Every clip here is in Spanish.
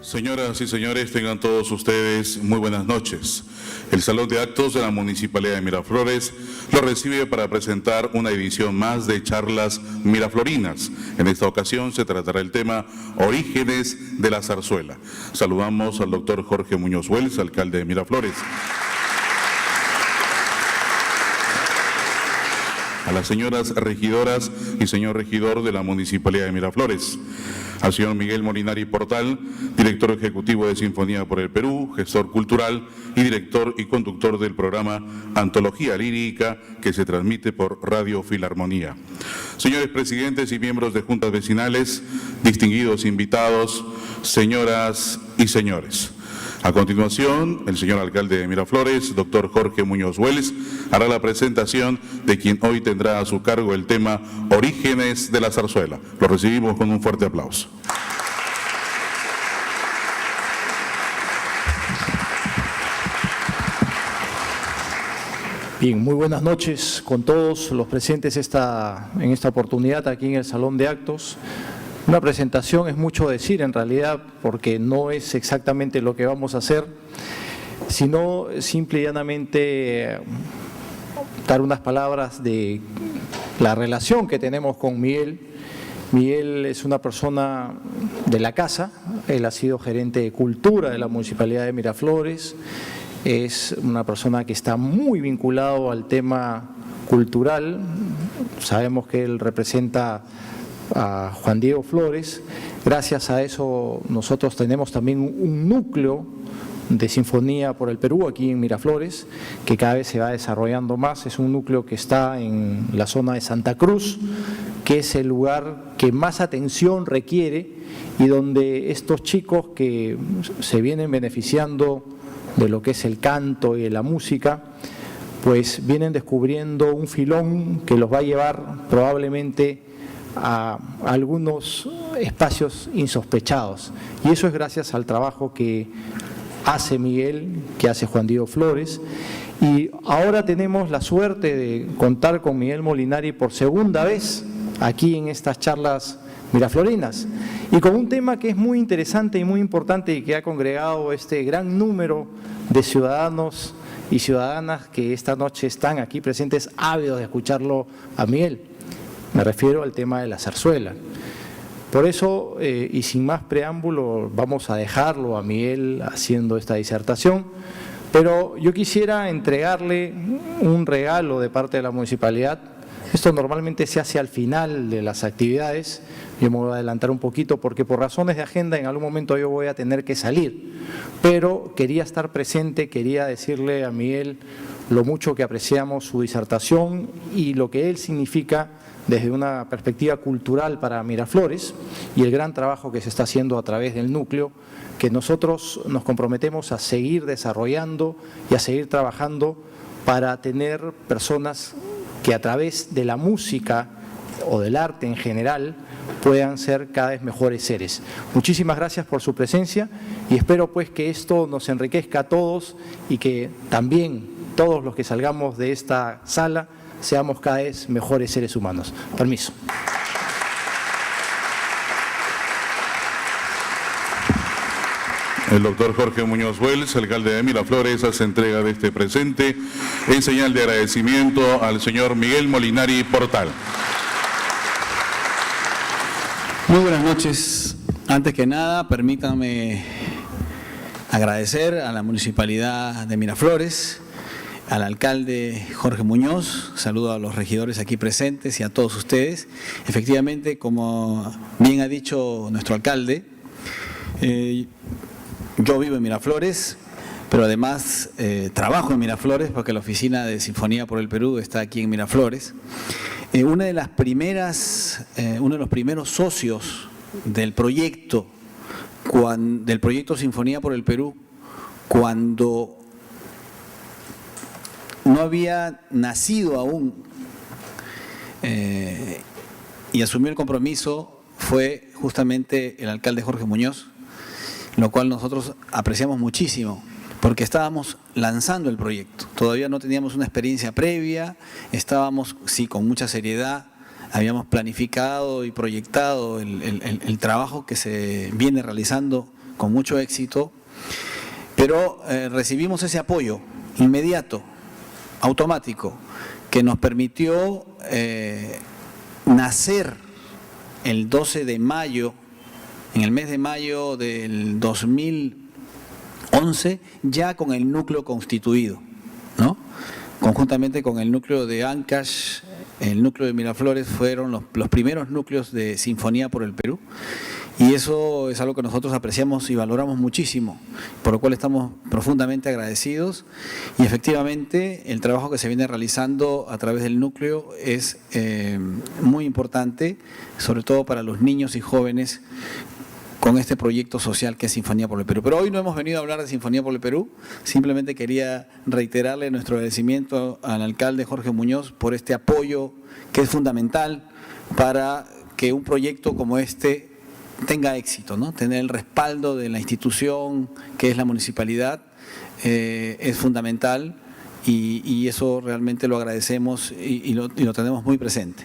Señoras y señores, tengan todos ustedes muy buenas noches. El Salón de Actos de la Municipalidad de Miraflores lo recibe para presentar una edición más de Charlas Miraflorinas. En esta ocasión se tratará el tema Orígenes de la Zarzuela. Saludamos al doctor Jorge Muñoz Wells, alcalde de Miraflores. A las señoras regidoras y señor regidor de la Municipalidad de Miraflores, al señor Miguel Molinari Portal, director ejecutivo de Sinfonía por el Perú, gestor cultural y director y conductor del programa Antología Lírica que se transmite por Radio Filarmonía. Señores presidentes y miembros de juntas vecinales, distinguidos invitados, señoras y señores. A continuación, el señor alcalde de Miraflores, doctor Jorge Muñoz Wells, hará la presentación de quien hoy tendrá a su cargo el tema Orígenes de la Zarzuela. Lo recibimos con un fuerte aplauso. Bien, muy buenas noches con todos los presentes en esta oportunidad aquí en el Salón de Actos. Una presentación es mucho decir en realidad, porque no es exactamente lo que vamos a hacer, sino simple y llanamente dar unas palabras de la relación que tenemos con Miguel. Miguel es una persona de la casa, él ha sido gerente de cultura de la Municipalidad de Miraflores, es una persona que está muy vinculado al tema cultural, sabemos que él representa a Juan Diego Flores. Gracias a eso nosotros tenemos también un núcleo de Sinfonía por el Perú aquí en Miraflores, que cada vez se va desarrollando más. Es un núcleo que está en la zona de Santa Cruz, que es el lugar que más atención requiere y donde estos chicos que se vienen beneficiando de lo que es el canto y de la música, pues vienen descubriendo un filón que los va a llevar probablemente a algunos espacios insospechados, y eso es gracias al trabajo que hace Miguel, que hace Juan Diego Flores. Y ahora tenemos la suerte de contar con Miguel Molinari por segunda vez aquí en estas charlas miraflorinas, y con un tema que es muy interesante y muy importante y que ha congregado este gran número de ciudadanos y ciudadanas que esta noche están aquí presentes ávidos de escucharlo a Miguel. Me refiero al tema de la zarzuela. Por eso, y sin más preámbulo, vamos a dejarlo a Miguel haciendo esta disertación, pero yo quisiera entregarle un regalo de parte de la municipalidad. Esto normalmente se hace al final de las actividades. Yo me voy a adelantar un poquito porque por razones de agenda en algún momento yo voy a tener que salir, pero quería estar presente, quería decirle a Miguel lo mucho que apreciamos su disertación y lo que él significa desde una perspectiva cultural para Miraflores y el gran trabajo que se está haciendo a través del núcleo, que nosotros nos comprometemos a seguir desarrollando y a seguir trabajando para tener personas que a través de la música o del arte en general puedan ser cada vez mejores seres. Muchísimas gracias por su presencia y espero pues que esto nos enriquezca a todos y que también todos los que salgamos de esta sala seamos cada vez mejores seres humanos. Permiso. El doctor Jorge Muñoz Wells, alcalde de Miraflores, hace entrega de este presente en señal de agradecimiento al señor Miguel Molinari Portal. Muy buenas noches. Antes que nada, permítanme agradecer a la Municipalidad de Miraflores, al alcalde Jorge Muñoz, saludo a los regidores aquí presentes y a todos ustedes. Efectivamente, como bien ha dicho nuestro alcalde, yo vivo en Miraflores, pero además trabajo en Miraflores porque la oficina de Sinfonía por el Perú está aquí en Miraflores. Uno de los primeros socios del proyecto Sinfonía por el Perú, cuando no había nacido aún y asumió el compromiso, fue justamente el alcalde Jorge Muñoz, lo cual nosotros apreciamos muchísimo, porque estábamos lanzando el proyecto, todavía no teníamos una experiencia previa, estábamos, sí, con mucha seriedad, habíamos planificado y proyectado el trabajo que se viene realizando con mucho éxito, pero recibimos ese apoyo inmediato, automático, que nos permitió nacer el 12 de mayo, en el mes de mayo del 2011, ya con el núcleo constituido, ¿no? Conjuntamente con el núcleo de Ancash, el núcleo de Miraflores, fueron los primeros núcleos de Sinfonía por el Perú, y eso es algo que nosotros apreciamos y valoramos muchísimo, por lo cual estamos profundamente agradecidos, y efectivamente el trabajo que se viene realizando a través del núcleo es muy importante, sobre todo para los niños y jóvenes, con este proyecto social que es Sinfonía por el Perú. Pero hoy no hemos venido a hablar de Sinfonía por el Perú, simplemente quería reiterarle nuestro agradecimiento al alcalde Jorge Muñoz por este apoyo que es fundamental para que un proyecto como este tenga éxito, ¿no? Tener el respaldo de la institución que es la municipalidad es fundamental, y eso realmente lo agradecemos y lo tenemos muy presente.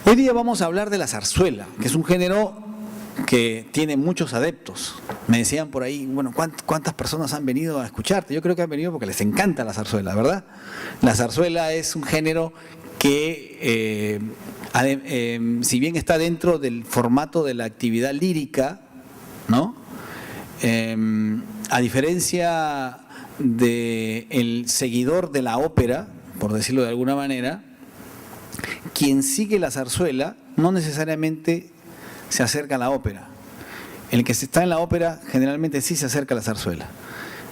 Hoy día vamos a hablar de la zarzuela, que es un género que tiene muchos adeptos. Me decían por ahí, bueno, ¿cuántas personas han venido a escucharte? Yo creo que han venido porque les encanta la zarzuela, ¿verdad? La zarzuela es un género que, si bien está dentro del formato de la actividad lírica, ¿no? A diferencia del seguidor de la ópera, por decirlo de alguna manera, quien sigue la zarzuela no necesariamente se acerca a la ópera. El que está en la ópera generalmente sí se acerca a la zarzuela,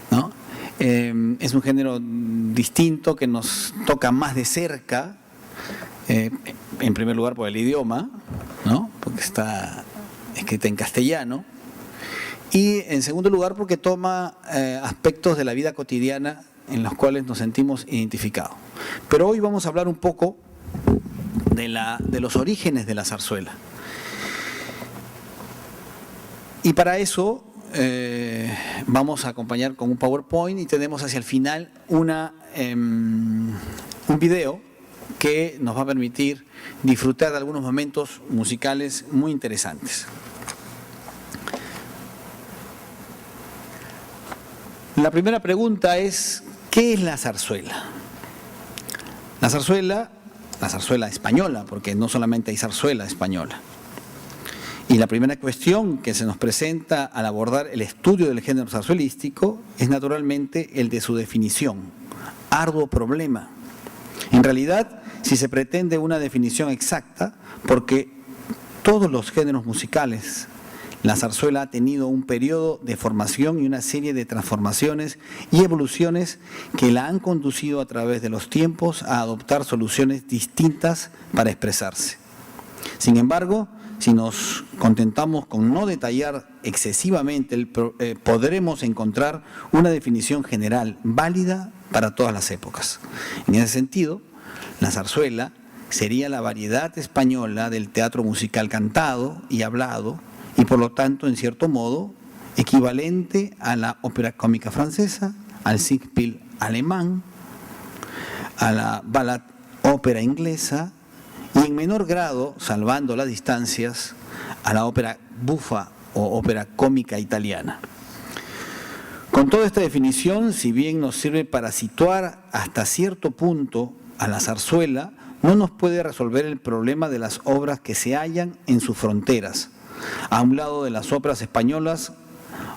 ¿no? Es un género distinto que nos toca más de cerca, en primer lugar por el idioma, ¿no? Porque está escrita en castellano, y en segundo lugar porque toma aspectos de la vida cotidiana en los cuales nos sentimos identificados. Pero hoy vamos a hablar un poco de los orígenes de la zarzuela. Y para eso vamos a acompañar con un PowerPoint, y tenemos hacia el final un video que nos va a permitir disfrutar de algunos momentos musicales muy interesantes. La primera pregunta es, ¿qué es la zarzuela? La zarzuela española, porque no solamente hay zarzuela española. Y la primera cuestión que se nos presenta al abordar el estudio del género zarzuelístico es naturalmente el de su definición. Arduo problema. En realidad, si se pretende una definición exacta, porque todos los géneros musicales, la zarzuela ha tenido un periodo de formación y una serie de transformaciones y evoluciones que la han conducido a través de los tiempos a adoptar soluciones distintas para expresarse. Sin embargo, si nos contentamos con no detallar excesivamente, podremos encontrar una definición general válida para todas las épocas. En ese sentido, la zarzuela sería la variedad española del teatro musical cantado y hablado, y por lo tanto, en cierto modo, equivalente a la ópera cómica francesa, al Singspiel alemán, a la ballad ópera inglesa, y en menor grado, salvando las distancias, a la ópera bufa o ópera cómica italiana. Con toda esta definición, si bien nos sirve para situar hasta cierto punto a la zarzuela, no nos puede resolver el problema de las obras que se hallan en sus fronteras, a un lado de las óperas españolas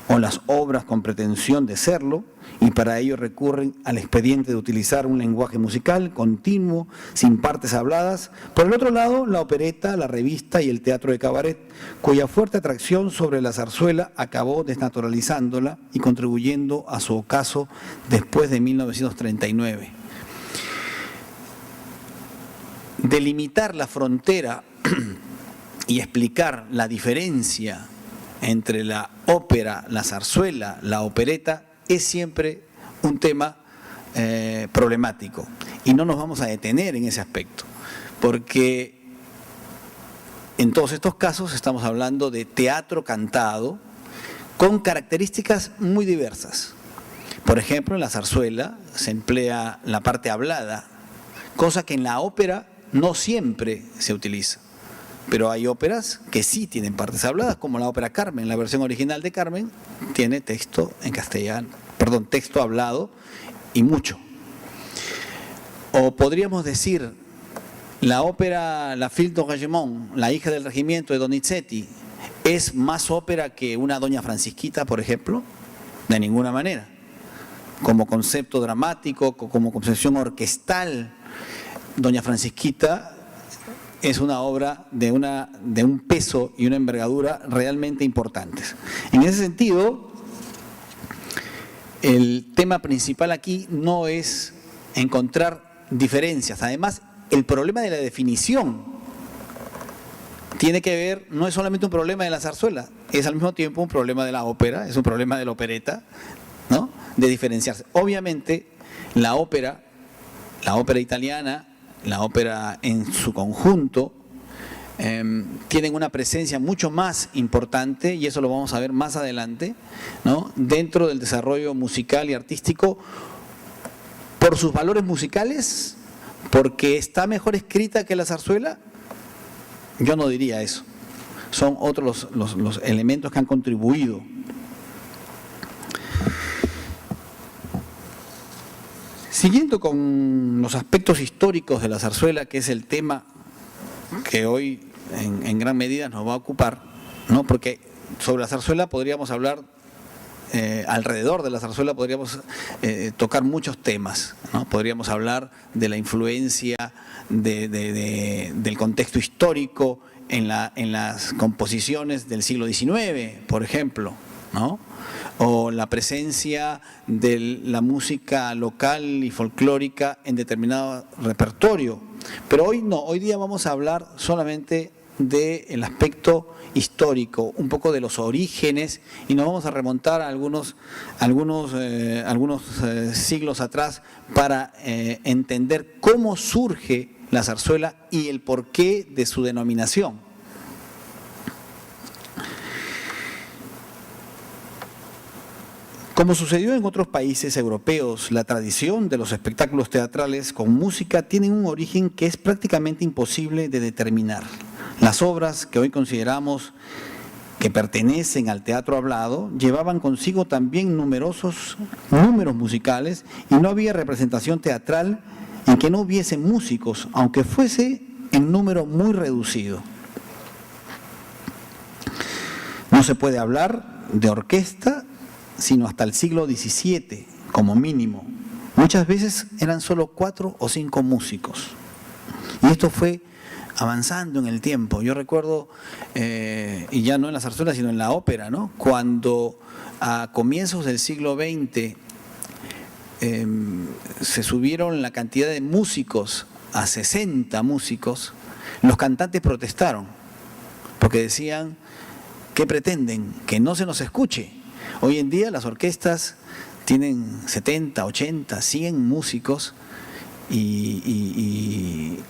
o las obras con pretensión de serlo, y para ello recurren al expediente de utilizar un lenguaje musical continuo, sin partes habladas. Por el otro lado, la opereta, la revista y el teatro de cabaret, cuya fuerte atracción sobre la zarzuela acabó desnaturalizándola y contribuyendo a su ocaso después de 1939. Delimitar la frontera y explicar la diferencia entre la ópera, la zarzuela, la opereta, es siempre un tema problemático. Y no nos vamos a detener en ese aspecto, porque en todos estos casos estamos hablando de teatro cantado con características muy diversas. Por ejemplo, en la zarzuela se emplea la parte hablada, cosa que en la ópera no siempre se utiliza, pero hay óperas que sí tienen partes habladas, como la ópera Carmen. La versión original de Carmen tiene texto en castellano, perdón, texto hablado y mucho. O podríamos decir, la ópera La Fille du Régiment, La hija del regimiento de Donizetti, ¿es más ópera que una Doña Francisquita, por ejemplo? De ninguna manera. Como concepto dramático, como concepción orquestal, Doña Francisquita es una obra de un peso y una envergadura realmente importantes. En ese sentido, el tema principal aquí no es encontrar diferencias. Además, el problema de la definición tiene que ver, no es solamente un problema de la zarzuela, es al mismo tiempo un problema de la ópera, es un problema de la opereta, ¿no? De diferenciarse. Obviamente, la ópera italiana, la ópera en su conjunto, tienen una presencia mucho más importante, y eso lo vamos a ver más adelante, ¿no? Dentro del desarrollo musical y artístico, por sus valores musicales, porque está mejor escrita que la zarzuela. Yo no diría eso. Son otros los elementos que han contribuido. Siguiendo con los aspectos históricos de la zarzuela, que es el tema que hoy en gran medida nos va a ocupar, ¿no? Porque sobre la zarzuela podríamos hablar, alrededor de la zarzuela podríamos tocar muchos temas, ¿no? Podríamos hablar de la influencia del contexto histórico en las composiciones del siglo XIX, por ejemplo, ¿no? O la presencia de la música local y folclórica en determinado repertorio. Pero hoy no, hoy día vamos a hablar solamente del aspecto histórico, un poco de los orígenes, y nos vamos a remontar a algunos siglos atrás para entender cómo surge la zarzuela y el porqué de su denominación. Como sucedió en otros países europeos, la tradición de los espectáculos teatrales con música tiene un origen que es prácticamente imposible de determinar. Las obras que hoy consideramos que pertenecen al teatro hablado llevaban consigo también numerosos números musicales, y no había representación teatral en que no hubiese músicos, aunque fuese en número muy reducido. No se puede hablar de orquesta sino hasta el siglo XVII, como mínimo. Muchas veces eran solo 4 o 5 músicos. Y esto fue avanzando en el tiempo. Yo recuerdo, y ya no en la zarzuela, sino en la ópera, ¿no? Cuando a comienzos del siglo XX se subieron la cantidad de músicos a 60 músicos, los cantantes protestaron, porque decían, ¿qué pretenden? Que no se nos escuche. Hoy en día las orquestas tienen 70, 80, 100 músicos y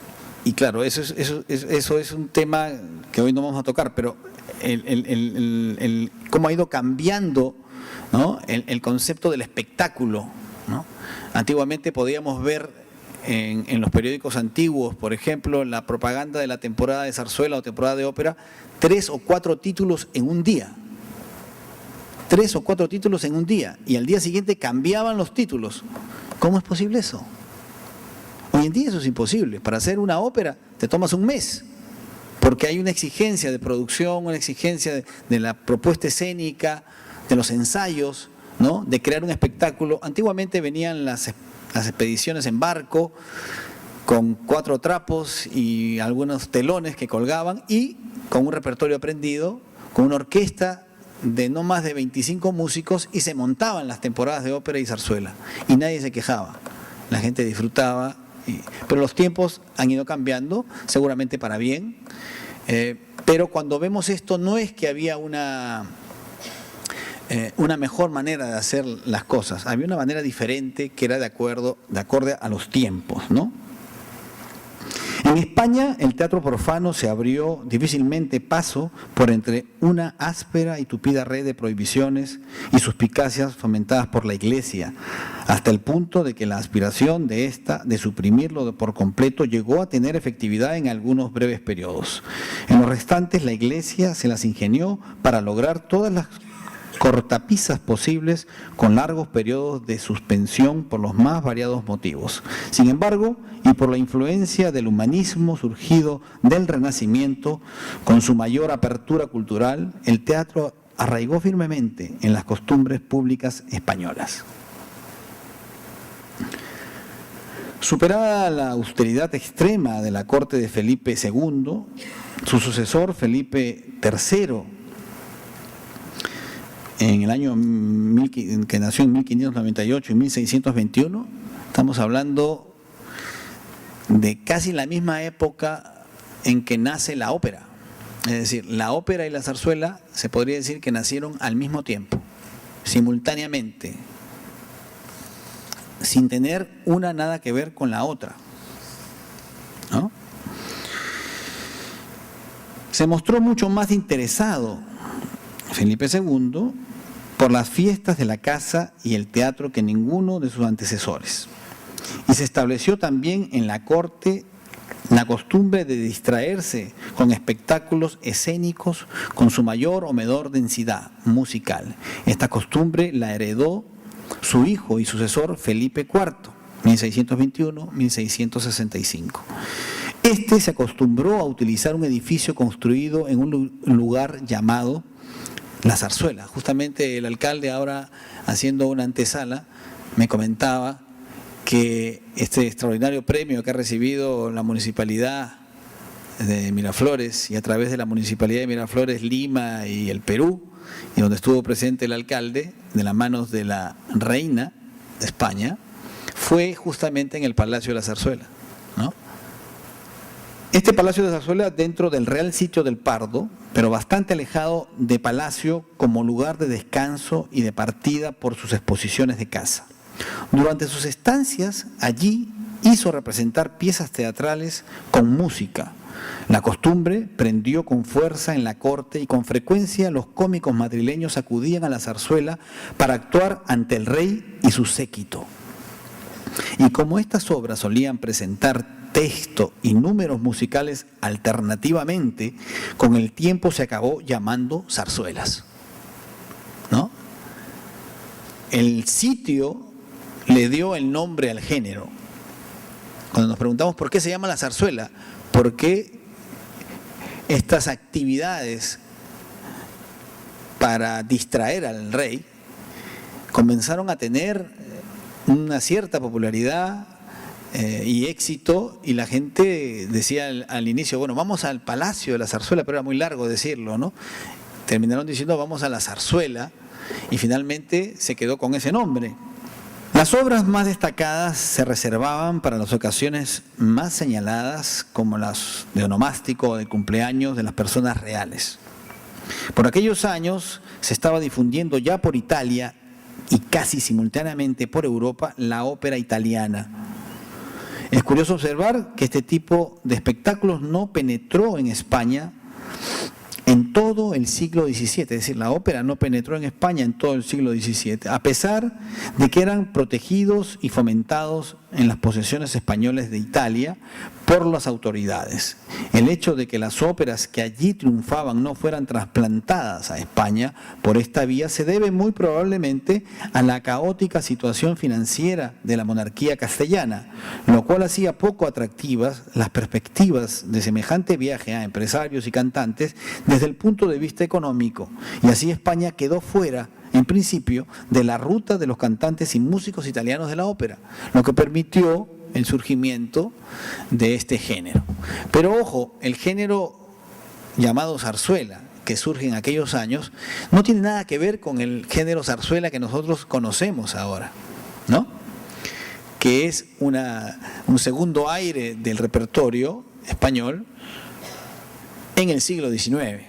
claro, eso es un tema que hoy no vamos a tocar, pero cómo ha ido cambiando, ¿no? el concepto del espectáculo, ¿no? Antiguamente podíamos ver en los periódicos antiguos, por ejemplo, la propaganda de la temporada de zarzuela o temporada de ópera, 3 o 4 títulos en un día. 3 o 4 títulos en un día, y al día siguiente cambiaban los títulos. ¿Cómo es posible eso? Hoy en día eso es imposible. Para hacer una ópera te tomas un mes, porque hay una exigencia de producción, una exigencia de la propuesta escénica, de los ensayos, ¿no? De crear un espectáculo. Antiguamente venían las expediciones en barco, con 4 trapos y algunos telones que colgaban, y con un repertorio aprendido, con una orquesta de no más de 25 músicos, y se montaban las temporadas de ópera y zarzuela, y nadie se quejaba, la gente disfrutaba, pero los tiempos han ido cambiando, seguramente para bien, pero cuando vemos esto no es que había una mejor manera de hacer las cosas, había una manera diferente que era de acorde a los tiempos, ¿no? En En España, el teatro profano se abrió difícilmente paso por entre una áspera y tupida red de prohibiciones y suspicacias fomentadas por la Iglesia, hasta el punto de que la aspiración de esta de suprimirlo por completo llegó a tener efectividad en algunos breves periodos. En los restantes, la Iglesia se las ingenió para lograr todas las cortapisas posibles con largos periodos de suspensión por los más variados motivos. Sin embargo, y por la influencia del humanismo surgido del Renacimiento, con su mayor apertura cultural, el teatro arraigó firmemente en las costumbres públicas españolas. Superada la austeridad extrema de la corte de Felipe II, su sucesor Felipe III, en el año que nació en 1598 y 1621, estamos hablando de casi la misma época en que nace la ópera. Es decir, la ópera y la zarzuela se podría decir que nacieron al mismo tiempo, simultáneamente, sin tener una nada que ver con la otra, ¿no? Se mostró mucho más interesado Felipe II por las fiestas de la casa y el teatro que ninguno de sus antecesores. Y se estableció también en la corte la costumbre de distraerse con espectáculos escénicos con su mayor o menor densidad musical. Esta costumbre la heredó su hijo y sucesor Felipe IV, 1621-1665. Este se acostumbró a utilizar un edificio construido en un lugar llamado La Zarzuela. Justamente el alcalde, ahora haciendo una antesala, me comentaba que este extraordinario premio que ha recibido la Municipalidad de Miraflores y a través de la Municipalidad de Miraflores, Lima y el Perú, y donde estuvo presente el alcalde, de las manos de la reina de España, fue justamente en el Palacio de la Zarzuela, ¿no? Este Palacio de la Zarzuela dentro del Real Sitio del Pardo, pero bastante alejado de Palacio como lugar de descanso y de partida por sus exposiciones de caza. Durante sus estancias allí hizo representar piezas teatrales con música. La costumbre prendió con fuerza en la corte y con frecuencia los cómicos madrileños acudían a la zarzuela para actuar ante el rey y su séquito. Y como estas obras solían presentar texto y números musicales alternativamente, con el tiempo se acabó llamando zarzuelas, ¿no? El sitio le dio el nombre al género. Cuando nos preguntamos por qué se llama la zarzuela, por qué estas actividades para distraer al rey comenzaron a tener una cierta popularidad y éxito, y la gente decía al inicio, bueno, vamos al Palacio de la Zarzuela, pero era muy largo decirlo, ¿no? Terminaron diciendo vamos a la zarzuela y finalmente se quedó con ese nombre. Las obras más destacadas se reservaban para las ocasiones más señaladas, como las de onomástico o de cumpleaños de las personas reales. Por aquellos años se estaba difundiendo ya por Italia y casi simultáneamente por Europa la ópera italiana. Es curioso observar que este tipo de espectáculos no penetró en España en todo el siglo XVII, es decir, la ópera no penetró en España en todo el siglo XVII, a pesar de que eran protegidos y fomentados en las posesiones españolas de Italia por las autoridades. El hecho de que las óperas que allí triunfaban no fueran trasplantadas a España por esta vía se debe muy probablemente a la caótica situación financiera de la monarquía castellana, lo cual hacía poco atractivas las perspectivas de semejante viaje a empresarios y cantantes desde el punto de vista económico, y así España quedó fuera, en principio, de la ruta de los cantantes y músicos italianos de la ópera, lo que permitió el surgimiento de este género. Pero ojo, el género llamado zarzuela, que surge en aquellos años, no tiene nada que ver con el género zarzuela que nosotros conocemos ahora, ¿no? Que es un segundo aire del repertorio español en el siglo XIX.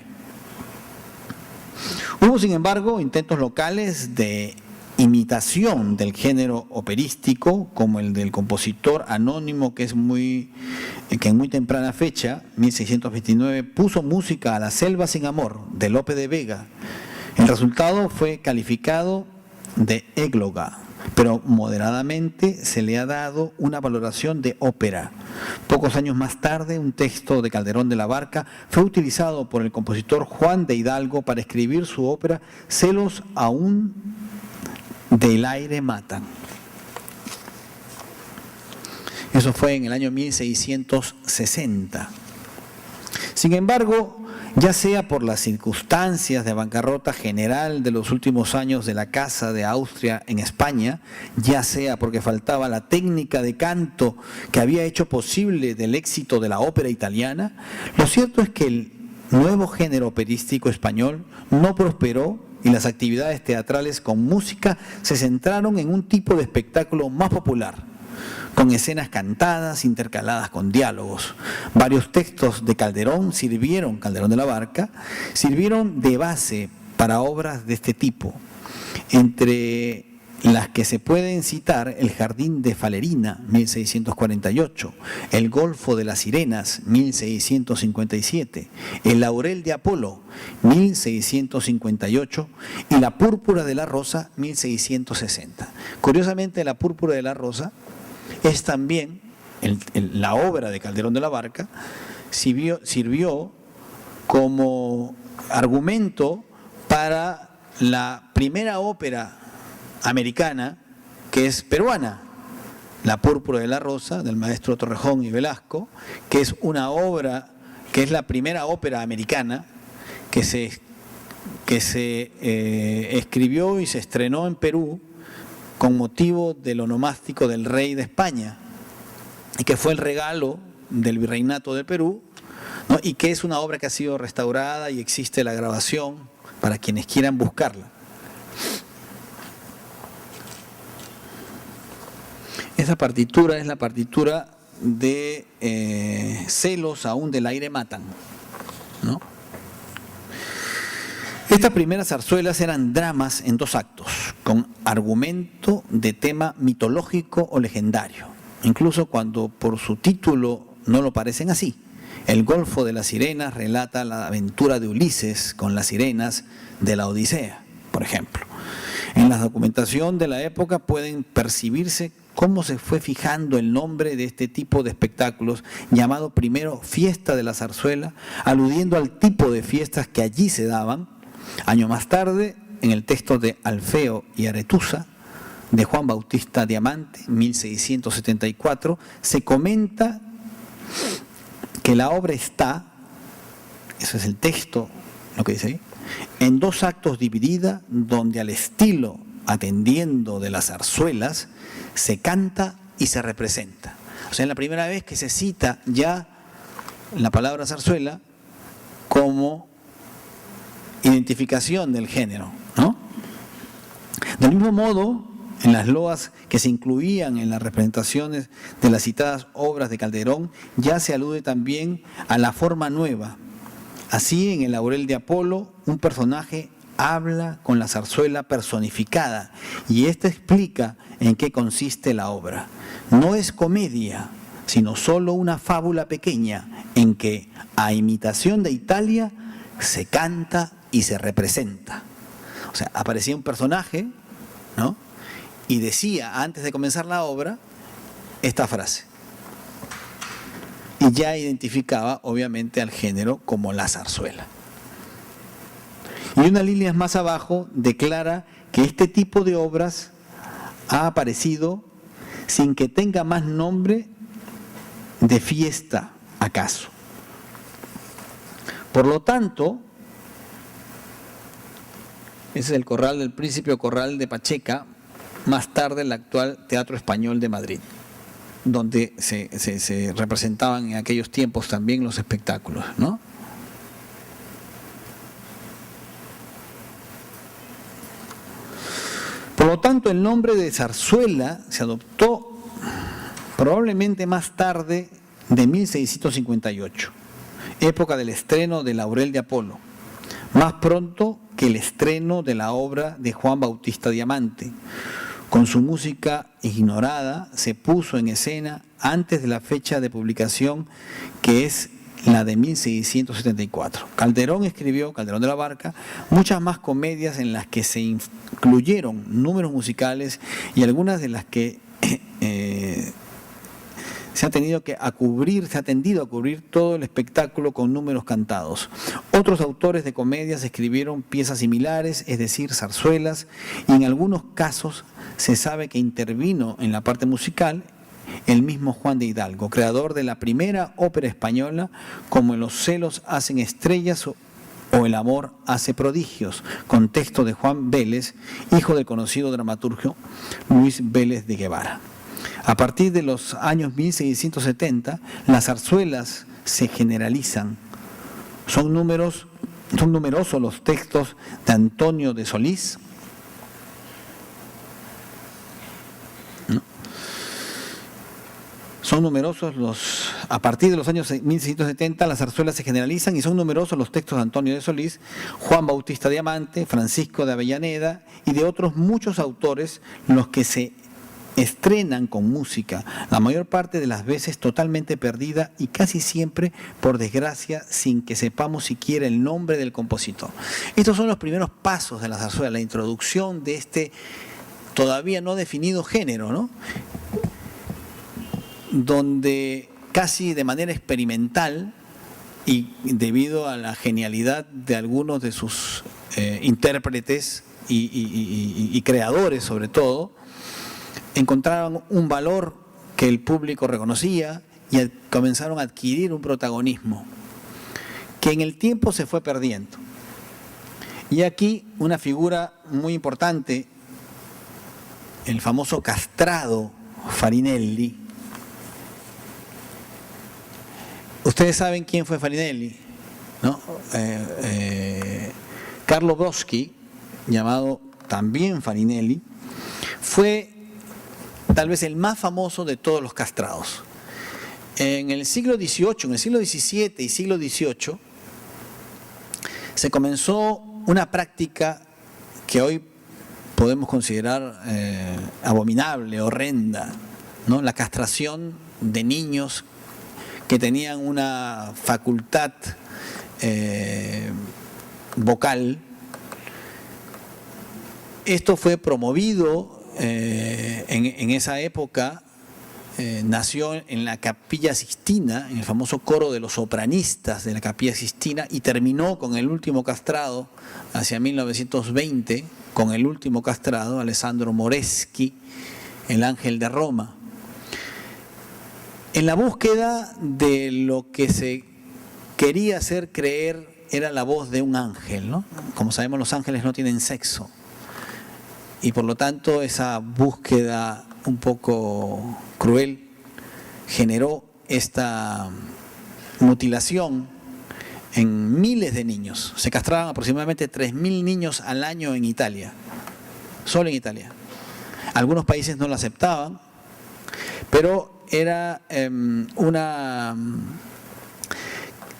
Hubo, sin embargo, intentos locales de imitación del género operístico, como el del compositor anónimo que en muy temprana fecha, 1629, puso música a La selva sin amor, de Lope de Vega. El resultado fue calificado de égloga, pero moderadamente se le ha dado una valoración de ópera. Pocos años más tarde, un texto de Calderón de la Barca fue utilizado por el compositor Juan de Hidalgo para escribir su ópera Celos aún del aire matan. Eso fue en el año 1660. Sin embargo, ya sea por las circunstancias de bancarrota general de los últimos años de la Casa de Austria en España, ya sea porque faltaba la técnica de canto que había hecho posible del éxito de la ópera italiana, lo cierto es que el nuevo género operístico español no prosperó y las actividades teatrales con música se centraron en un tipo de espectáculo más popular, con escenas cantadas intercaladas con diálogos. Varios textos de Calderón de la Barca, sirvieron de base para obras de este tipo, entre las que se pueden citar El jardín de Falerina, 1648, El golfo de las sirenas, 1657, El laurel de Apolo, 1658, y La púrpura de la rosa, 1660. Curiosamente, La púrpura de la rosa es también, la obra de Calderón de la Barca, sirvió como argumento para la primera ópera americana, que es peruana, La púrpura de la rosa, del maestro Torrejón y Velasco, que es una obra, que es la primera ópera americana que se escribió y se estrenó en Perú con motivo del onomástico del rey de España, y que fue el regalo del virreinato del Perú, ¿no? Y que es una obra que ha sido restaurada y existe la grabación para quienes quieran buscarla. Esa partitura es la partitura de Celos aún del aire matan, ¿no? Estas primeras zarzuelas eran dramas en 2 actos, con argumento de tema mitológico o legendario, incluso cuando por su título no lo parecen así. El Golfo de las Sirenas relata la aventura de Ulises con las sirenas de la Odisea, por ejemplo. En la documentación de la época pueden percibirse cómo se fue fijando el nombre de este tipo de espectáculos, llamado primero Fiesta de la Zarzuela, aludiendo al tipo de fiestas que allí se daban. Año más tarde, en el texto de Alfeo y Aretusa, de Juan Bautista Diamante, 1674, se comenta que la obra está, eso es el texto, lo que dice ahí, en 2 actos dividida, donde al estilo atendiendo de las zarzuelas se canta y se representa. O sea, es la primera vez que se cita ya la palabra zarzuela como identificación del género, ¿no? Del mismo modo, en las loas que se incluían en las representaciones de las citadas obras de Calderón, ya se alude también a la forma nueva. Así, en el laurel de Apolo, un personaje habla con la zarzuela personificada, y esta explica en qué consiste la obra. No es comedia, sino solo una fábula pequeña en que, a imitación de Italia, se canta y se representa. O sea, aparecía un personaje, ¿no? Y decía, antes de comenzar la obra, esta frase. Y ya identificaba, obviamente, al género como la zarzuela. Y unas líneas más abajo declara que este tipo de obras ha aparecido sin que tenga más nombre de fiesta, acaso. Por lo tanto, ese es el Corral del Príncipe o Corral de Pacheca, más tarde el actual Teatro Español de Madrid, donde se representaban en aquellos tiempos también los espectáculos, ¿no? Por lo tanto, el nombre de zarzuela se adoptó probablemente más tarde de 1658, época del estreno de Laurel de Apolo. Más pronto que el estreno de la obra de Juan Bautista Diamante. Con su música ignorada, se puso en escena antes de la fecha de publicación, que es la de 1674. Calderón de la Barca, muchas más comedias en las que se incluyeron números musicales y algunas de las que se ha tendido a cubrir todo el espectáculo con números cantados. Otros autores de comedias escribieron piezas similares, es decir, zarzuelas, y en algunos casos se sabe que intervino en la parte musical el mismo Juan de Hidalgo, creador de la primera ópera española, como en Los celos hacen estrellas o El amor hace prodigios, con texto de Juan Vélez, hijo del conocido dramaturgo Luis Vélez de Guevara. A partir de los años 1670, las zarzuelas se generalizan. Son numerosos los textos de Antonio de Solís, a partir de los años 1670 las zarzuelas se generalizan y son numerosos los textos de Antonio de Solís, Juan Bautista Diamante, Francisco de Avellaneda y de otros muchos autores los que se estrenan con música, la mayor parte de las veces totalmente perdida y casi siempre, por desgracia, sin que sepamos siquiera el nombre del compositor. Estos son los primeros pasos de la zarzuela, la introducción de este todavía no definido género, ¿no? Donde casi de manera experimental y debido a la genialidad de algunos de sus intérpretes y creadores sobre todo, encontraron un valor que el público reconocía y comenzaron a adquirir un protagonismo que en el tiempo se fue perdiendo. Y aquí una figura muy importante, el famoso castrado Farinelli. Ustedes saben quién fue Farinelli, ¿no? Carlo Boschi, llamado también Farinelli, fue tal vez el más famoso de todos los castrados. En el siglo XVIII, en el siglo XVII y siglo XVIII, se comenzó una práctica que hoy podemos considerar abominable, horrenda, ¿no? La castración de niños que tenían una facultad vocal. Esto fue promovido en esa época, nació en la Capilla Sixtina, en el famoso coro de los sopranistas de la Capilla Sixtina, y terminó con el último castrado hacia 1920, con el último castrado, Alessandro Moreschi, el ángel de Roma. En la búsqueda de lo que se quería hacer creer era la voz de un ángel, ¿no? Como sabemos, los ángeles no tienen sexo. Y por lo tanto, esa búsqueda un poco cruel generó esta mutilación en miles de niños. Se castraban aproximadamente 3.000 niños al año en Italia, solo en Italia. Algunos países no lo aceptaban, pero era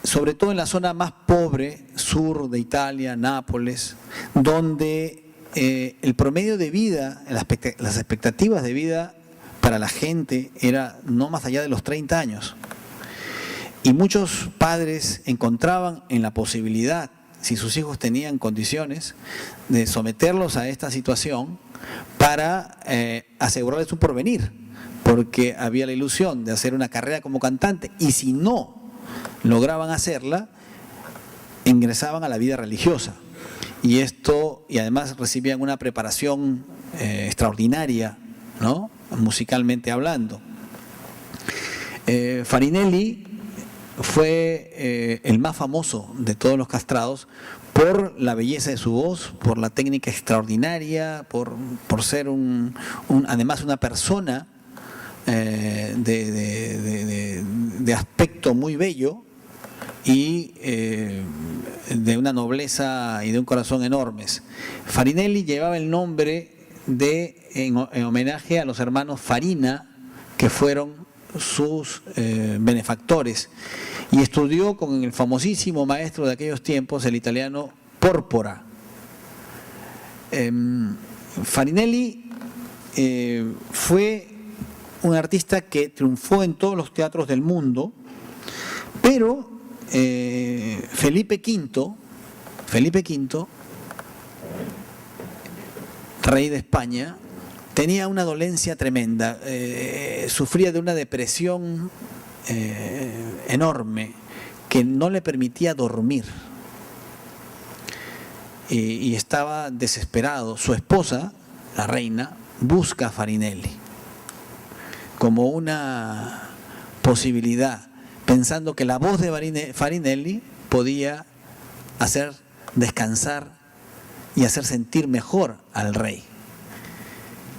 sobre todo en la zona más pobre, sur de Italia, Nápoles, donde el promedio de vida, las expectativas de vida para la gente era no más allá de los 30 años. Y muchos padres encontraban en la posibilidad, si sus hijos tenían condiciones, de someterlos a esta situación para asegurarles un porvenir, porque había la ilusión de hacer una carrera como cantante, y si no lograban hacerla, ingresaban a la vida religiosa. Y además recibían una preparación extraordinaria, ¿no? Musicalmente hablando. Farinelli fue el más famoso de todos los castrados por la belleza de su voz, por la técnica extraordinaria, por ser además una persona de aspecto muy bello y de una nobleza y de un corazón enormes. Farinelli llevaba el nombre en homenaje a los hermanos Farina, que fueron sus benefactores, y estudió con el famosísimo maestro de aquellos tiempos, el italiano Pórpora, Farinelli fue un artista que triunfó en todos los teatros del mundo, pero Felipe V, rey de España, tenía una dolencia tremenda, sufría de una depresión enorme que no le permitía dormir y estaba desesperado. Su esposa, la reina, busca a Farinelli como una posibilidad, pensando que la voz de Farinelli podía hacer descansar y hacer sentir mejor al rey.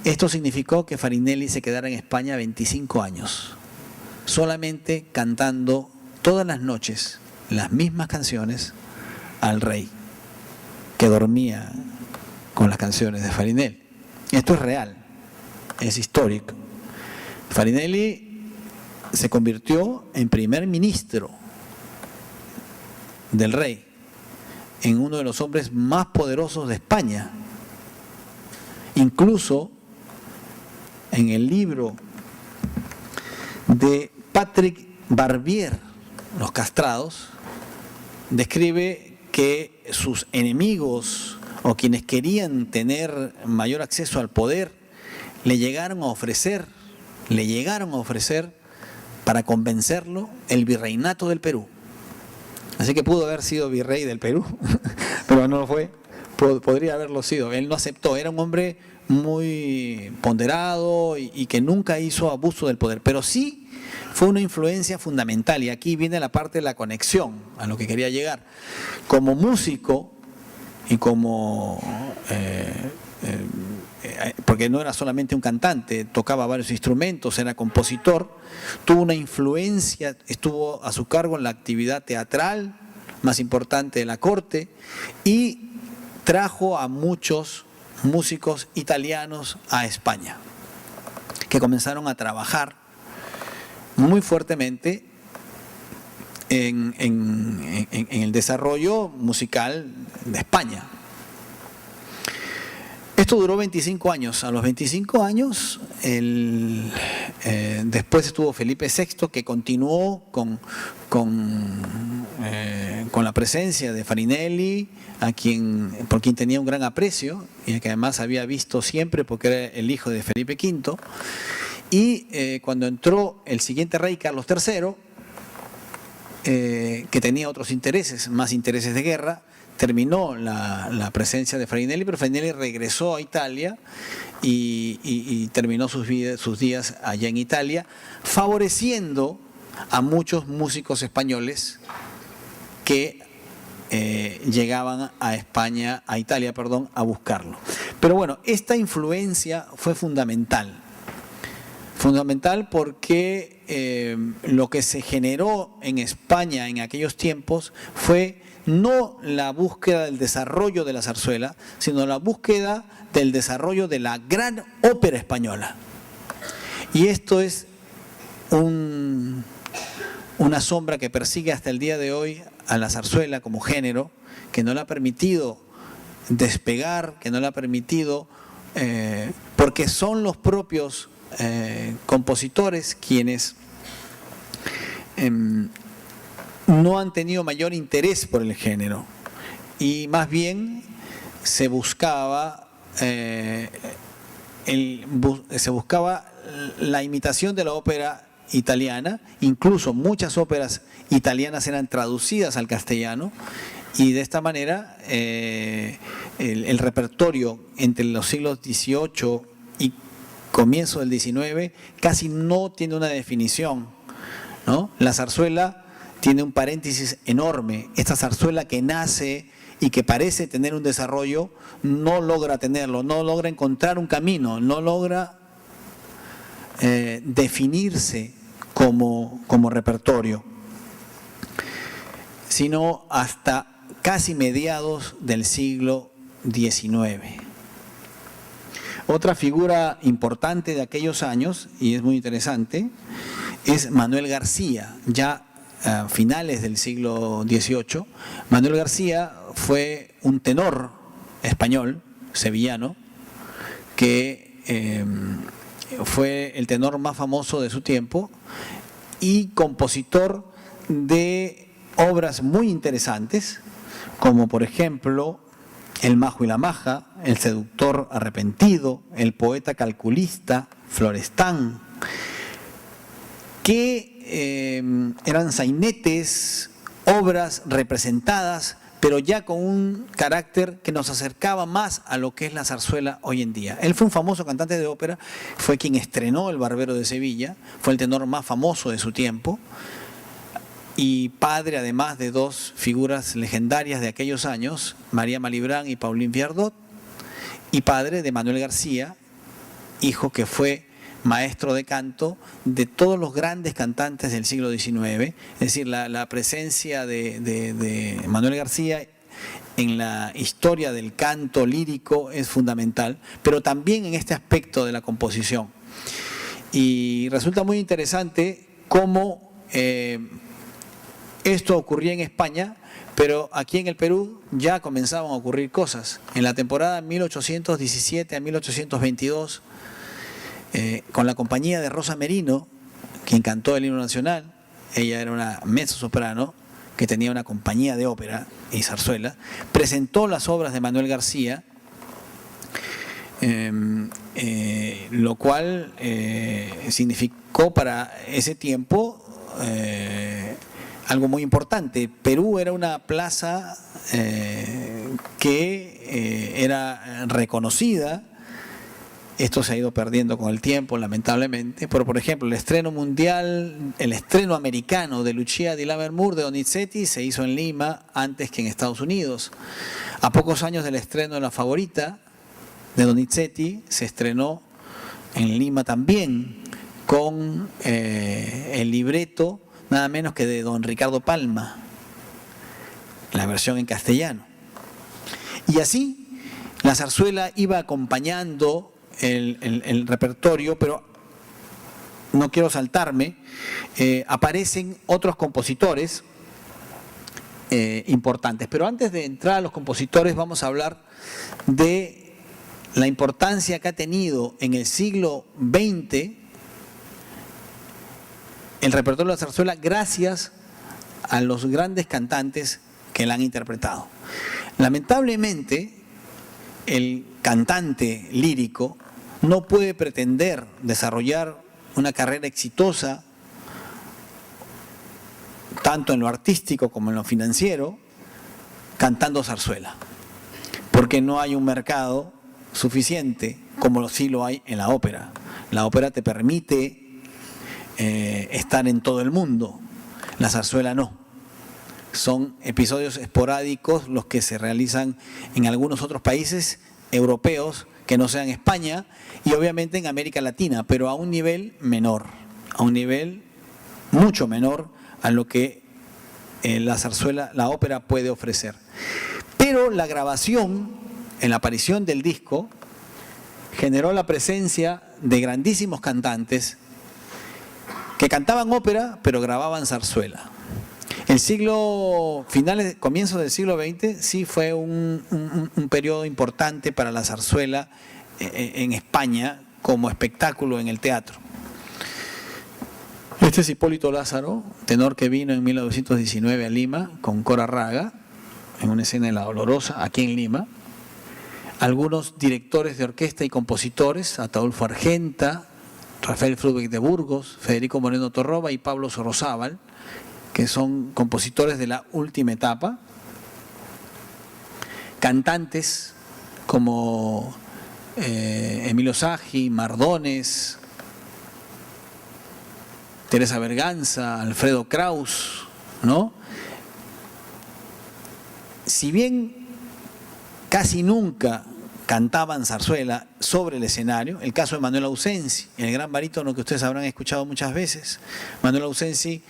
Esto significó que Farinelli se quedara en España 25 años, solamente cantando todas las noches las mismas canciones al rey, que dormía con las canciones de Farinelli. Esto es real, es histórico. Farinelli se convirtió en primer ministro del rey, en uno de los hombres más poderosos de España. Incluso en el libro de Patrick Barbier, Los castrados, describe que sus enemigos o quienes querían tener mayor acceso al poder le llegaron a ofrecer para convencerlo el virreinato del Perú. Así que pudo haber sido virrey del Perú, pero no lo fue. Podría haberlo sido. Él no aceptó. Era un hombre muy ponderado y que nunca hizo abuso del poder. Pero sí fue una influencia fundamental. Y aquí viene la parte de la conexión a lo que quería llegar. Como músico y como... porque no era solamente un cantante, tocaba varios instrumentos, era compositor, tuvo una influencia, estuvo a su cargo en la actividad teatral más importante de la corte y trajo a muchos músicos italianos a España, que comenzaron a trabajar muy fuertemente en el desarrollo musical de España. Esto duró 25 años. A los 25 años, después estuvo Felipe VI, que continuó con la presencia de Farinelli, por quien tenía un gran aprecio, y que además había visto siempre porque era el hijo de Felipe V. Y cuando entró el siguiente rey, Carlos III, que tenía otros intereses, más intereses de guerra, terminó la presencia de Farinelli, pero Farinelli regresó a Italia y terminó sus días allá en Italia, favoreciendo a muchos músicos españoles que llegaban a Italia, a buscarlo. Pero bueno, esta influencia fue fundamental porque lo que se generó en España en aquellos tiempos fue no la búsqueda del desarrollo de la zarzuela, sino la búsqueda del desarrollo de la gran ópera española. Y esto es una sombra que persigue hasta el día de hoy a la zarzuela como género, que no le ha permitido despegar, que no le ha permitido, porque son los propios compositores quienes no han tenido mayor interés por el género y más bien se buscaba la imitación de la ópera italiana. Incluso muchas óperas italianas eran traducidas al castellano y de esta manera el repertorio entre los siglos XVIII y comienzo del XIX casi no tiene una definición, ¿no? La zarzuela tiene un paréntesis enorme. Esta zarzuela que nace y que parece tener un desarrollo, no logra tenerlo, no logra encontrar un camino, no logra definirse como repertorio, sino hasta casi mediados del siglo XIX. Otra figura importante de aquellos años, y es muy interesante, es Manuel García, ya a finales del siglo XVIII. Manuel García fue un tenor español, sevillano, que fue el tenor más famoso de su tiempo y compositor de obras muy interesantes, como por ejemplo El majo y la maja, El seductor arrepentido, El poeta calculista, Florestán, que eran sainetes, obras representadas, pero ya con un carácter que nos acercaba más a lo que es la zarzuela hoy en día. Él fue un famoso cantante de ópera, fue quien estrenó El Barbero de Sevilla, fue el tenor más famoso de su tiempo, y padre además de dos figuras legendarias de aquellos años, María Malibran y Paulín Viardot, y padre de Manuel García, hijo que fue maestro de canto de todos los grandes cantantes del siglo XIX. Es decir, la presencia de Manuel García en la historia del canto lírico es fundamental, pero también en este aspecto de la composición. Y resulta muy interesante cómo esto ocurría en España, pero aquí en el Perú ya comenzaban a ocurrir cosas. En la temporada 1817 a 1822, con la compañía de Rosa Merino, quien cantó el himno nacional, ella era una mezzosoprano que tenía una compañía de ópera y zarzuela, presentó las obras de Manuel García, lo cual significó para ese tiempo algo muy importante. Perú era una plaza que era reconocida. Esto se ha ido perdiendo con el tiempo, lamentablemente. Pero, por ejemplo, el estreno mundial, el estreno americano de Lucia di Lammermoor de Donizetti se hizo en Lima antes que en Estados Unidos. A pocos años del estreno de La Favorita de Donizetti, se estrenó en Lima también con el libreto nada menos que de don Ricardo Palma, la versión en castellano. Y así la zarzuela iba acompañando el repertorio, pero no quiero saltarme, aparecen otros compositores importantes. Pero antes de entrar a los compositores vamos a hablar de la importancia que ha tenido en el siglo XX el repertorio de la zarzuela gracias a los grandes cantantes que la han interpretado. Lamentablemente, el cantante lírico no puede pretender desarrollar una carrera exitosa tanto en lo artístico como en lo financiero cantando zarzuela, porque no hay un mercado suficiente como sí lo hay en la ópera. La ópera te permite estar en todo el mundo, la zarzuela no. Son episodios esporádicos los que se realizan en algunos otros países europeos que no sean España y obviamente en América Latina, pero a un nivel menor, a un nivel mucho menor a lo que la zarzuela, la ópera puede ofrecer. Pero la grabación, en la aparición del disco, generó la presencia de grandísimos cantantes que cantaban ópera, pero grababan zarzuela. El siglo, comienzos del siglo XX, sí fue un periodo importante para la zarzuela en España como espectáculo en el teatro. Este es Hipólito Lázaro, tenor que vino en 1919 a Lima con Cora Raga, en una escena de La Dolorosa, aquí en Lima. Algunos directores de orquesta y compositores, Ataulfo Argenta, Rafael Frudbeck de Burgos, Federico Moreno Torroba y Pablo Sorozábal, que son compositores de la última etapa. Cantantes como Emilio Sagi, Mardones, Teresa Berganza, Alfredo Kraus, ¿no? Si bien casi nunca cantaban zarzuela sobre el escenario, el caso de Manuel Ausensi, el gran barítono que ustedes habrán escuchado muchas veces. Manuel Ausensi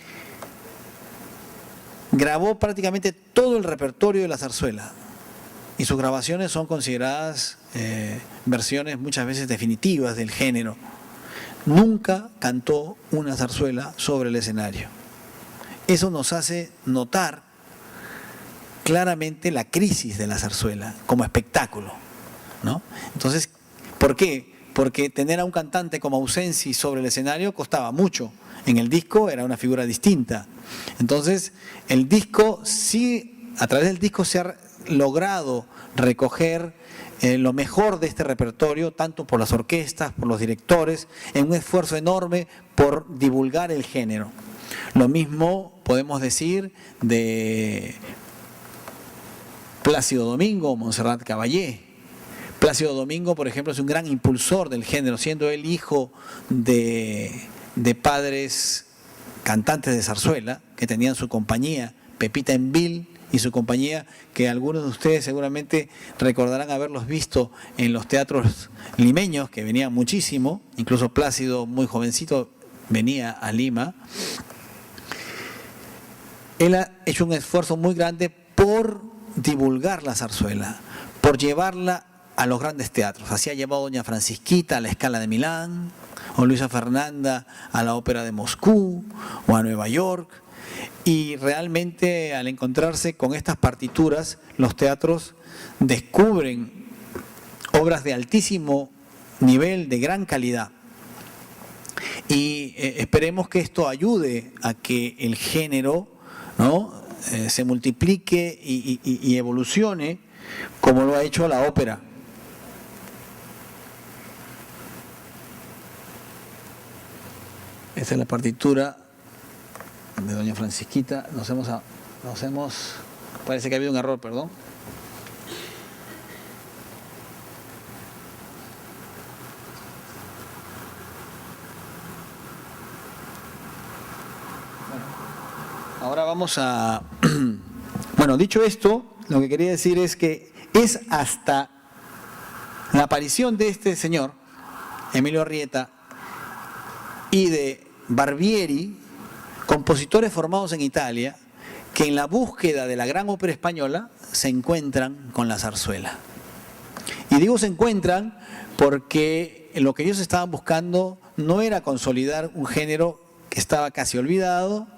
grabó prácticamente todo el repertorio de la zarzuela y sus grabaciones son consideradas versiones muchas veces definitivas del género. Nunca cantó una zarzuela sobre el escenario. Eso nos hace notar claramente la crisis de la zarzuela como espectáculo. ¿no? Entonces, ¿por qué? Porque tener a un cantante como Ausensi sobre el escenario costaba mucho. En el disco era una figura distinta. Entonces, el disco sí, a través del disco se ha logrado recoger lo mejor de este repertorio, tanto por las orquestas, por los directores, en un esfuerzo enorme por divulgar el género. Lo mismo podemos decir de Plácido Domingo o Montserrat Caballé. Plácido Domingo, por ejemplo, es un gran impulsor del género, siendo él hijo de padres cantantes de zarzuela que tenían su compañía, Pepita Envil y su compañía, que algunos de ustedes seguramente recordarán haberlos visto en los teatros limeños, que venían muchísimo, incluso Plácido, muy jovencito, venía a Lima. Él ha hecho un esfuerzo muy grande por divulgar la zarzuela, por llevarla a los grandes teatros. Así ha llevado Doña Francisquita a la Scala de Milán, o Luisa Fernanda a la Ópera de Moscú, o a Nueva York. Y realmente al encontrarse con estas partituras, los teatros descubren obras de altísimo nivel, de gran calidad. Y esperemos que esto ayude a que el género, ¿no?, se multiplique y evolucione como lo ha hecho la ópera. Esta es la partitura de Doña Francisquita. Parece que ha habido un error, perdón. Ahora vamos a... Bueno, dicho esto, lo que quería decir es que es hasta la aparición de este señor, Emilio Arrieta, y de Barbieri, compositores formados en Italia, que en la búsqueda de la gran ópera española se encuentran con la zarzuela. Y digo se encuentran porque lo que ellos estaban buscando no era consolidar un género que estaba casi olvidado,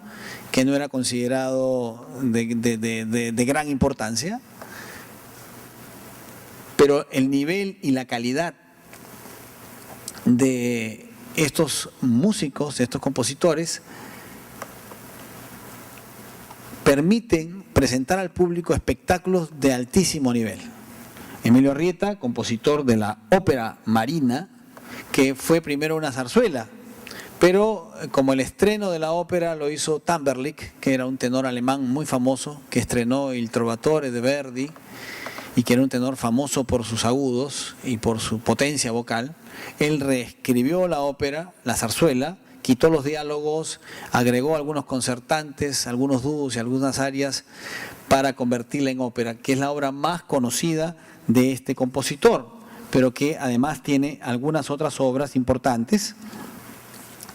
que no era considerado de gran importancia, pero el nivel y la calidad de estos músicos, de estos compositores, permiten presentar al público espectáculos de altísimo nivel. Emilio Arrieta, compositor de la ópera Marina, que fue primero una zarzuela, pero como el estreno de la ópera lo hizo Tamberlik, que era un tenor alemán muy famoso, que estrenó Il Trovatore de Verdi, y que era un tenor famoso por sus agudos y por su potencia vocal, él reescribió la ópera, la zarzuela, quitó los diálogos, agregó algunos concertantes, algunos dúos y algunas arias para convertirla en ópera, que es la obra más conocida de este compositor, pero que además tiene algunas otras obras importantes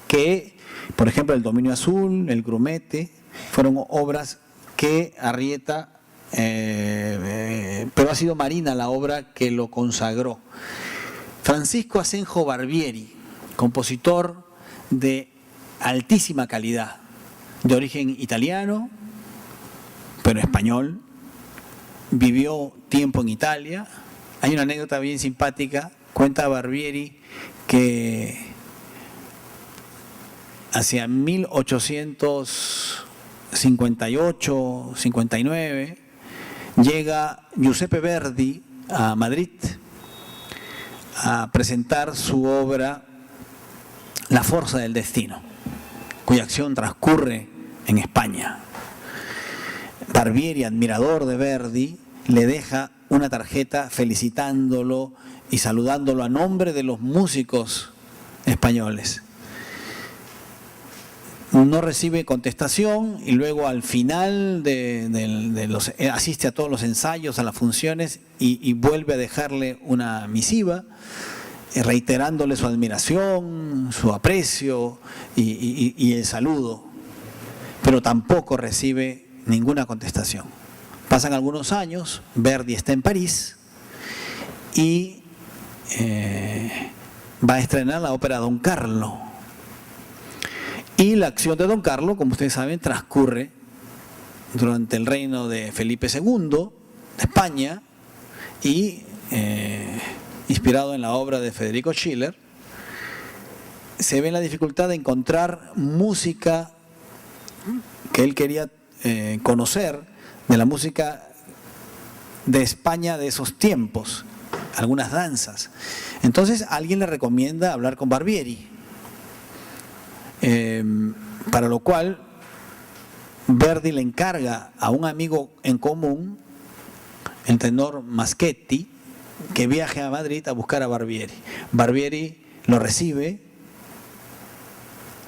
que, por ejemplo, El Dominio Azul, El Grumete, fueron obras que Arrieta, pero ha sido Marina la obra que lo consagró. Francisco Asenjo Barbieri, compositor de altísima calidad, de origen italiano, pero español, vivió tiempo en Italia. Hay una anécdota bien simpática, cuenta Barbieri que hacia 1858, 59, llega Giuseppe Verdi a Madrid a presentar su obra La Forza del Destino, cuya acción transcurre en España. Barbieri, admirador de Verdi, le deja una tarjeta felicitándolo y saludándolo a nombre de los músicos españoles. No recibe contestación y luego al final asiste a todos los ensayos, a las funciones y vuelve a dejarle una misiva reiterándole su admiración, su aprecio y el saludo, pero tampoco recibe ninguna contestación. Pasan algunos años, Verdi está en París y va a estrenar la ópera Don Carlo. Y la acción de Don Carlo, como ustedes saben, transcurre durante el reino de Felipe II de España y inspirado en la obra de Federico Schiller, se ve en la dificultad de encontrar música que él quería conocer, de la música de España de esos tiempos, algunas danzas. Entonces alguien le recomienda hablar con Barbieri, para lo cual Verdi le encarga a un amigo en común, el tenor Maschetti, que viaje a Madrid a buscar a Barbieri. Barbieri lo recibe,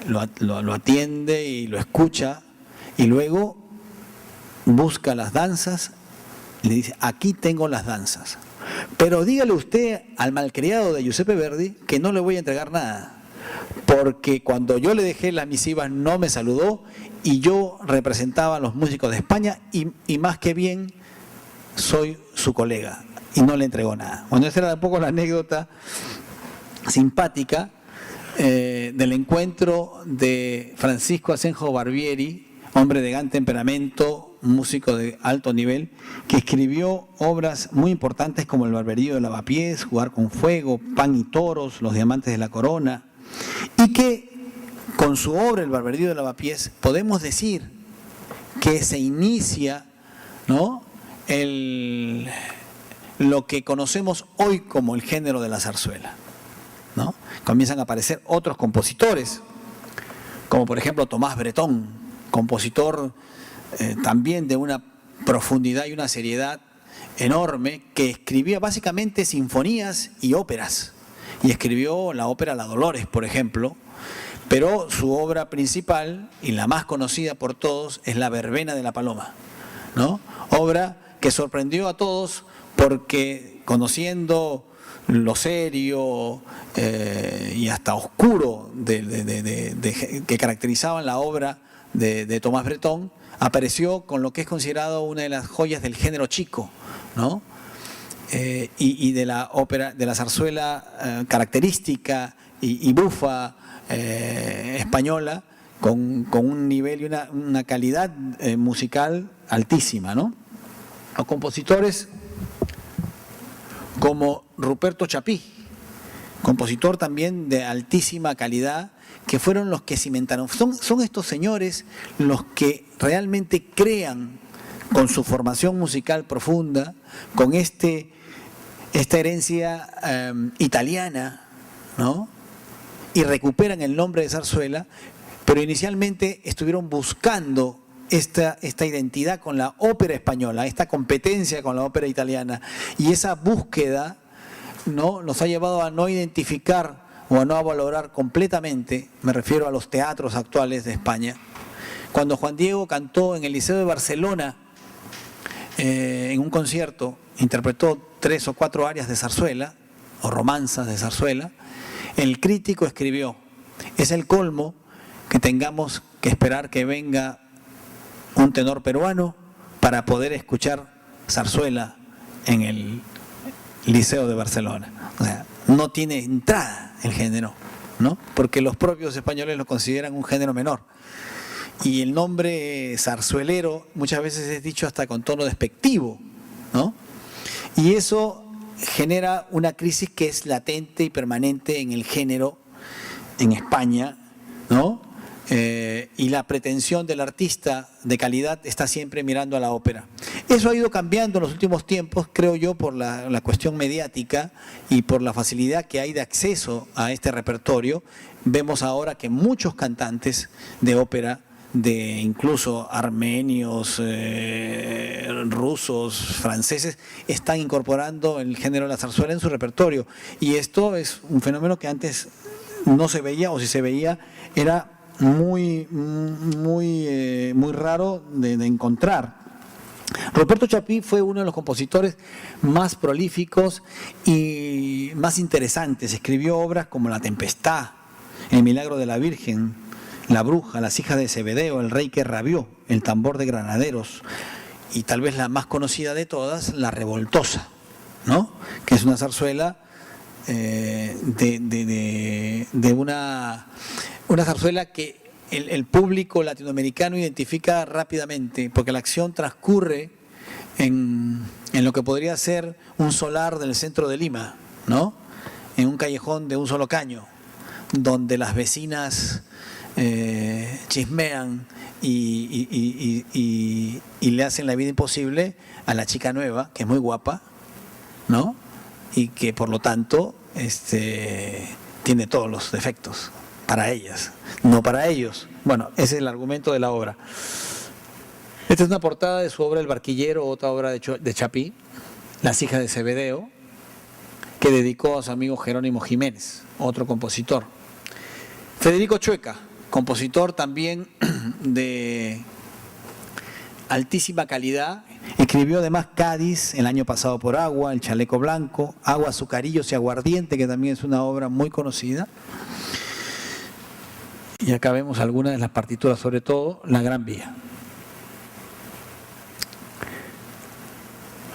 lo atiende y lo escucha, y luego busca las danzas y le dice: aquí tengo las danzas, pero dígale usted al malcriado de Giuseppe Verdi que no le voy a entregar nada, porque cuando yo le dejé las misivas no me saludó, y yo representaba a los músicos de España y más que bien soy su colega, y no le entregó nada. Bueno, esa era un poco la anécdota simpática del encuentro de Francisco Asenjo Barbieri, hombre de gran temperamento, músico de alto nivel, que escribió obras muy importantes como El Barberío de Lavapiés, Jugar con Fuego, Pan y Toros, Los Diamantes de la Corona, y que con su obra El Barberío de Lavapiés podemos decir que se inicia, ¿no?, lo que conocemos hoy como el género de la zarzuela, ¿no? Comienzan a aparecer otros compositores, como por ejemplo Tomás Bretón, compositor también de una profundidad y una seriedad enorme, que escribía básicamente sinfonías y óperas, y escribió la ópera La Dolores, por ejemplo, pero su obra principal y la más conocida por todos es La Verbena de la Paloma, ¿no? Obra que sorprendió a todos porque, conociendo lo serio y hasta oscuro que caracterizaban la obra de Tomás Bretón, apareció con lo que es considerado una de las joyas del género chico, ¿no? Y de la ópera, de la zarzuela característica y bufa española, con un nivel y una calidad musical altísima, ¿no? Los compositores como Ruperto Chapí, compositor también de altísima calidad, que fueron los que cimentaron. Son estos señores los que realmente crean, con su formación musical profunda, con esta herencia italiana, ¿no?, y recuperan el nombre de zarzuela, pero inicialmente estuvieron buscando esta identidad con la ópera española, esta competencia con la ópera italiana, y esa búsqueda, ¿no?, nos ha llevado a no identificar o a no valorar completamente, me refiero a los teatros actuales de España. Cuando Juan Diego cantó en el Liceo de Barcelona, en un concierto, interpretó 3 o 4 arias de zarzuela, o romanzas de zarzuela, el crítico escribió: es el colmo que tengamos que esperar que venga un tenor peruano para poder escuchar zarzuela en el Liceo de Barcelona. O sea, no tiene entrada el género, ¿no?, porque los propios españoles lo consideran un género menor. Y el nombre zarzuelero muchas veces es dicho hasta con tono despectivo, ¿no? Y eso genera una crisis que es latente y permanente en el género en España, ¿no? Y la pretensión del artista de calidad está siempre mirando a la ópera. Eso ha ido cambiando en los últimos tiempos, creo yo, por la cuestión mediática y por la facilidad que hay de acceso a este repertorio. Vemos ahora que muchos cantantes de ópera, de incluso armenios, rusos, franceses, están incorporando el género de la zarzuela en su repertorio. Y esto es un fenómeno que antes no se veía, o si se veía era muy raro de encontrar. Ruperto Chapí fue uno de los compositores más prolíficos y más interesantes. Escribió obras como La Tempestad, El Milagro de la Virgen, La Bruja, Las Hijas de Zebedeo, El Rey que Rabió, El Tambor de Granaderos, y tal vez la más conocida de todas, La Revoltosa, ¿no?, que es una zarzuela de una zarzuela que el público latinoamericano identifica rápidamente, porque la acción transcurre en lo que podría ser un solar del centro de Lima, ¿no? En un callejón de un solo caño, donde las vecinas chismean y le hacen la vida imposible a la chica nueva, que es muy guapa, ¿no? Y que por lo tanto tiene todos los defectos para ellas, no para ellos. Bueno, ese es el argumento de la obra. Esta es una portada de su obra El Barquillero, otra obra de Chapí, Las hijas de Zebedeo, que dedicó a su amigo Jerónimo Jiménez, otro compositor. Federico Chueca, compositor también de altísima calidad, escribió además Cádiz el año pasado por Agua, El chaleco blanco, Agua, Azucarillos y Aguardiente, que también es una obra muy conocida. Y acá vemos algunas de las partituras, sobre todo La Gran Vía.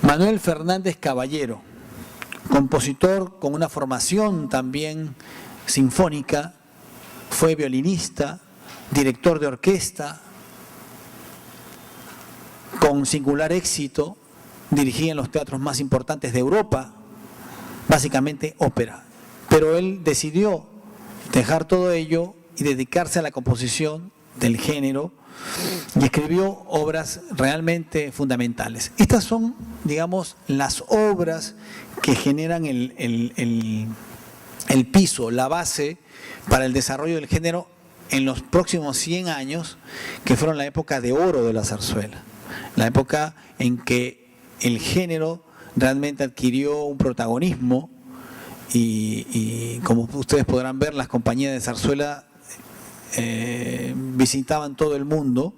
Manuel Fernández Caballero, compositor con una formación también sinfónica, fue violinista, director de orquesta, con singular éxito, dirigía en los teatros más importantes de Europa, básicamente ópera. Pero él decidió dejar todo ello y dedicarse a la composición del género y escribió obras realmente fundamentales. Estas son, digamos, las obras que generan el piso, la base para el desarrollo del género en los próximos 100 años, que fueron la época de oro de la zarzuela, la época en que el género realmente adquirió un protagonismo y como ustedes podrán ver, las compañías de zarzuela visitaban todo el mundo.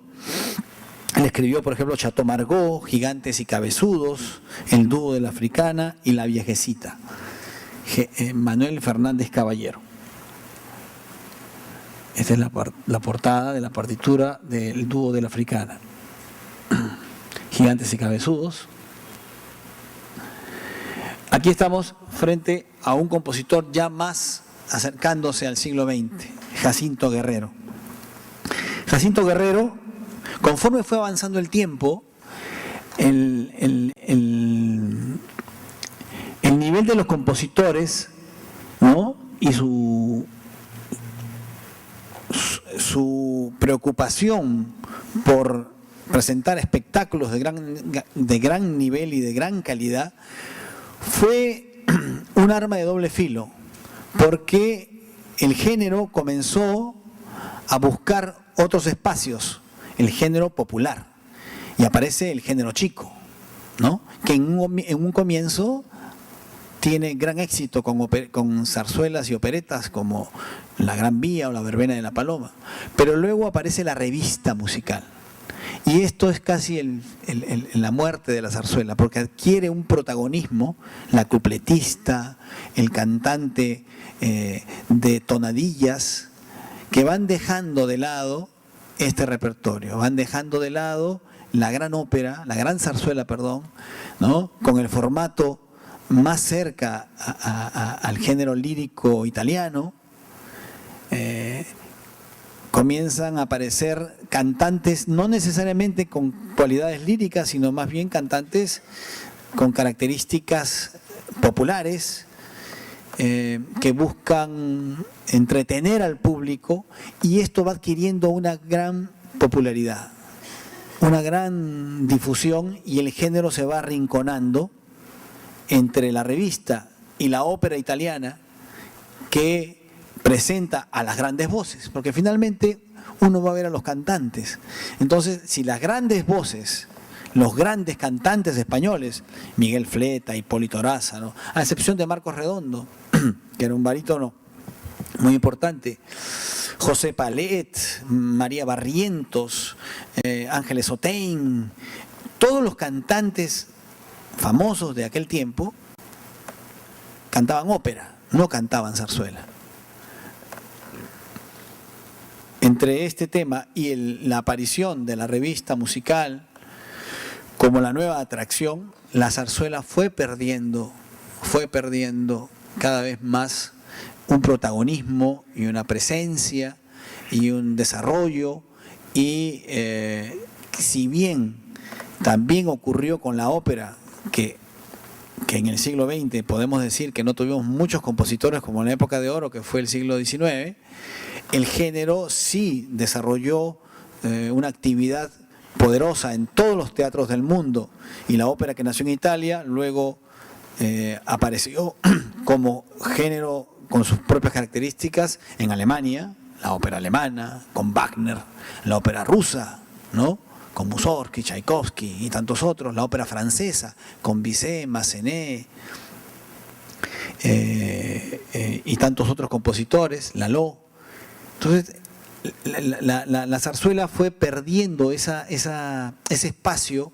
Él escribió, por ejemplo, Chateau Margaux, Gigantes y Cabezudos, El dúo de la Africana y La Viejecita. Manuel Fernández Caballero. Esta es la portada de la partitura del dúo de la Africana. Gigantes y Cabezudos. Aquí estamos frente a un compositor ya más acercándose al siglo XX, Jacinto Guerrero. Jacinto Guerrero, conforme fue avanzando el tiempo, el nivel de los compositores, ¿no? Y su preocupación por presentar espectáculos de gran nivel y de gran calidad fue un arma de doble filo, porque el género comenzó a buscar otros espacios, el género popular, y aparece el género chico, ¿no? Que en un comienzo tiene gran éxito con zarzuelas y operetas como La Gran Vía o La Verbena de la Paloma, pero luego aparece la revista musical. Y esto es casi la muerte de la zarzuela, porque adquiere un protagonismo la cupletista, el cantante de tonadillas, que van dejando de lado este repertorio, van dejando de lado la gran ópera, la gran zarzuela, perdón, ¿no? Con el formato más cerca al género lírico italiano. Comienzan a aparecer cantantes, no necesariamente con cualidades líricas, sino más bien cantantes con características populares, que buscan entretener al público, y esto va adquiriendo una gran popularidad, una gran difusión, y el género se va arrinconando entre la revista y la ópera italiana, que presenta a las grandes voces, porque finalmente uno va a ver a los cantantes. Entonces, si las grandes voces, los grandes cantantes españoles, Miguel Fleta, Hipólito Oraza, ¿no? A excepción de Marcos Redondo, que era un barítono muy importante, José Palet, María Barrientos, Ángeles Otein, todos los cantantes famosos de aquel tiempo cantaban ópera, no cantaban zarzuela. Entre este tema y la aparición de la revista musical como la nueva atracción, la zarzuela fue perdiendo cada vez más un protagonismo y una presencia y un desarrollo, y si bien también ocurrió con la ópera, que que en el siglo XX podemos decir que no tuvimos muchos compositores como en la época de oro, que fue el siglo XIX, el género sí desarrolló una actividad poderosa en todos los teatros del mundo, y la ópera, que nació en Italia, luego apareció como género con sus propias características en Alemania, la ópera alemana, con Wagner, la ópera rusa, ¿no?, con Mussorgsky, Tchaikovsky y tantos otros, la ópera francesa, con Bizet, Massenet, y tantos otros compositores, Lalo. Entonces, la zarzuela fue perdiendo ese espacio,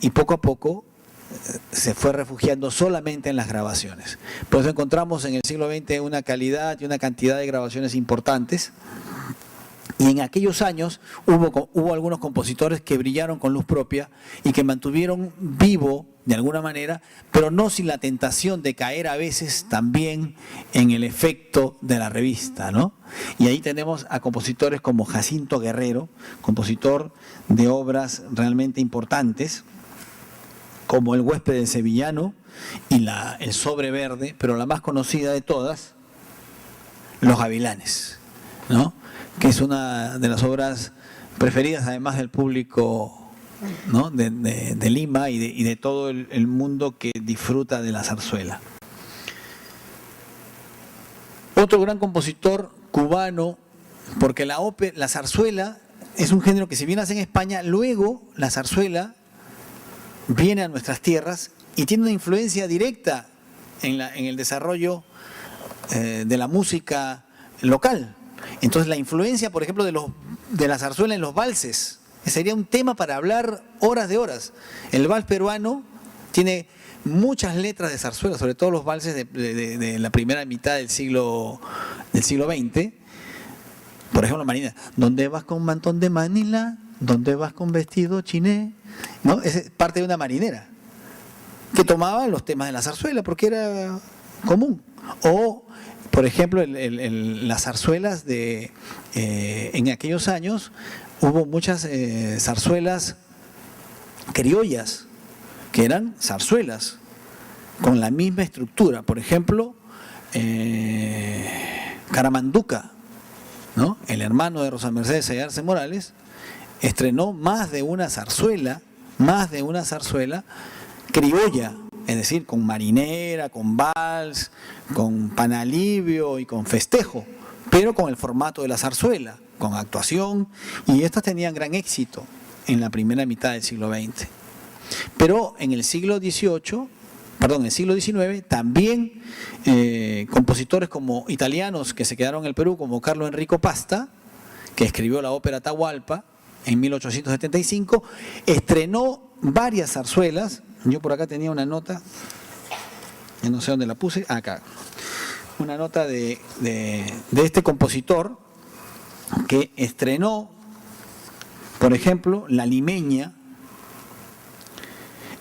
y poco a poco se fue refugiando solamente en las grabaciones. Por eso encontramos en el siglo XX una calidad y una cantidad de grabaciones importantes. Y en aquellos años hubo algunos compositores que brillaron con luz propia y que mantuvieron vivo de alguna manera, pero no sin la tentación de caer a veces también en el efecto de la revista, ¿no? Y ahí tenemos a compositores como Jacinto Guerrero, compositor de obras realmente importantes, como El huésped del sevillano y El sobre verde, pero la más conocida de todas, Los gavilanes, ¿no?, que es una de las obras preferidas además del público, ¿no?, de Lima y de todo el mundo que disfruta de la zarzuela. Otro gran compositor cubano, porque la zarzuela es un género que, si bien nace en España, luego la zarzuela viene a nuestras tierras y tiene una influencia directa en el desarrollo de la música local. Entonces, la influencia, por ejemplo, de la zarzuela en los valses, sería un tema para hablar horas de horas. El vals peruano tiene muchas letras de zarzuela, sobre todo los valses de la primera mitad del siglo XX. Por ejemplo, Marina, ¿dónde vas con mantón de Manila? ¿Dónde vas con vestido chiné? ¿No? Es parte de una marinera que tomaba los temas de la zarzuela porque era común. O, por ejemplo, las zarzuelas en aquellos años hubo muchas zarzuelas criollas que eran zarzuelas con la misma estructura. Por ejemplo, Caramanduca, ¿no?, el hermano de Rosa Mercedes Ayarse Morales, estrenó más de una zarzuela criolla, es decir, con marinera, con vals, con panalivio y con festejo, pero con el formato de la zarzuela, con actuación, y estas tenían gran éxito en la primera mitad del siglo XX. Pero en el siglo XIX, también compositores como italianos que se quedaron en el Perú, como Carlo Enrico Pasta, que escribió la ópera Atahualpa en 1875, estrenó varias zarzuelas. Yo por acá tenía una nota, ya no sé dónde la puse, acá, una nota de este compositor que estrenó, por ejemplo, La Limeña,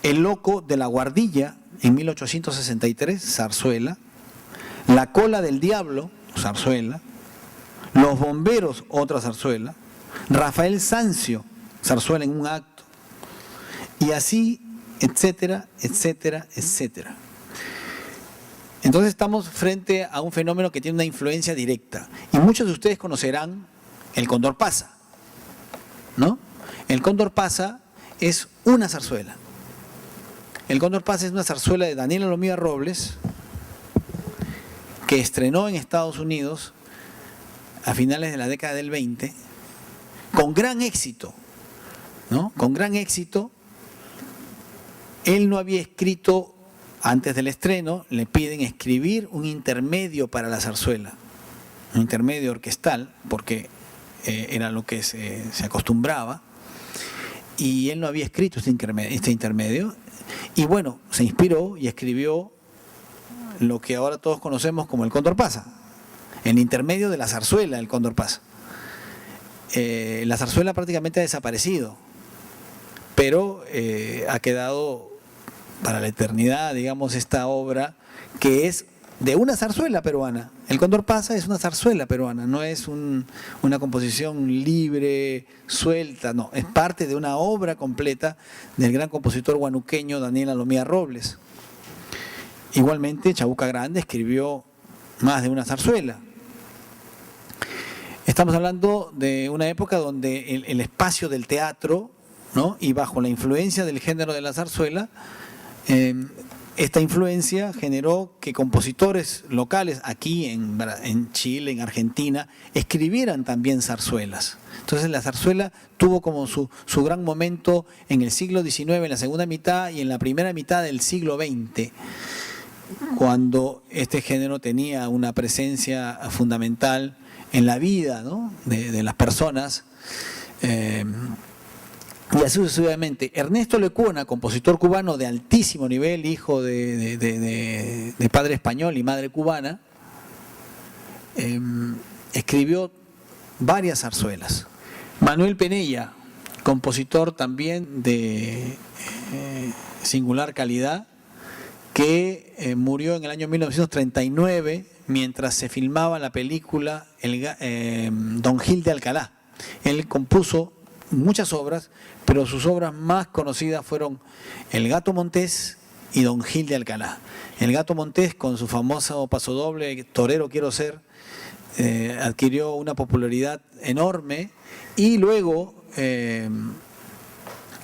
El loco de la Guardilla en 1863, zarzuela, La cola del diablo, zarzuela, Los bomberos, otra zarzuela, Rafael Sanzio, zarzuela en un acto, y así, etcétera, etcétera, etcétera. Entonces estamos frente a un fenómeno que tiene una influencia directa. Y muchos de ustedes conocerán El Cóndor pasa, ¿no? El Cóndor pasa es una zarzuela. El Cóndor pasa es una zarzuela de Daniel Alomía Robles, que estrenó en Estados Unidos a finales de la década del 20, con gran éxito, ¿no? Con gran éxito. Él no había escrito antes del estreno, le piden escribir un intermedio para la zarzuela, un intermedio orquestal, porque era lo que se acostumbraba, y él no había escrito este intermedio, y bueno, se inspiró y escribió lo que ahora todos conocemos como El Cóndor pasa, el intermedio de la zarzuela, El Cóndor pasa. La zarzuela prácticamente ha desaparecido, pero ha quedado para la eternidad, digamos, esta obra que es de una zarzuela peruana. El Cóndor pasa es una zarzuela peruana, no es una composición libre, suelta, no, es parte de una obra completa del gran compositor huanuqueño Daniel Alomía Robles. Igualmente, Chabuca Grande escribió más de una zarzuela. Estamos hablando de una época donde el espacio del teatro, ¿no? Y bajo la influencia del género de la zarzuela, esta influencia generó que compositores locales aquí en Chile, en Argentina, escribieran también zarzuelas. Entonces la zarzuela tuvo como su gran momento en el siglo XIX, en la segunda mitad y en la primera mitad del siglo XX, cuando este género tenía una presencia fundamental en la vida, ¿no? de las personas. Y así sucesivamente. Ernesto Lecuona, compositor cubano de altísimo nivel, hijo de padre español y madre cubana, escribió varias zarzuelas. Manuel Penella, compositor también de singular calidad, que murió en el año 1939 mientras se filmaba la película Don Gil de Alcalá. Él compuso muchas obras, pero sus obras más conocidas fueron El Gato Montés y Don Gil de Alcalá. El Gato Montés, con su famoso pasodoble Torero quiero ser, adquirió una popularidad enorme, y luego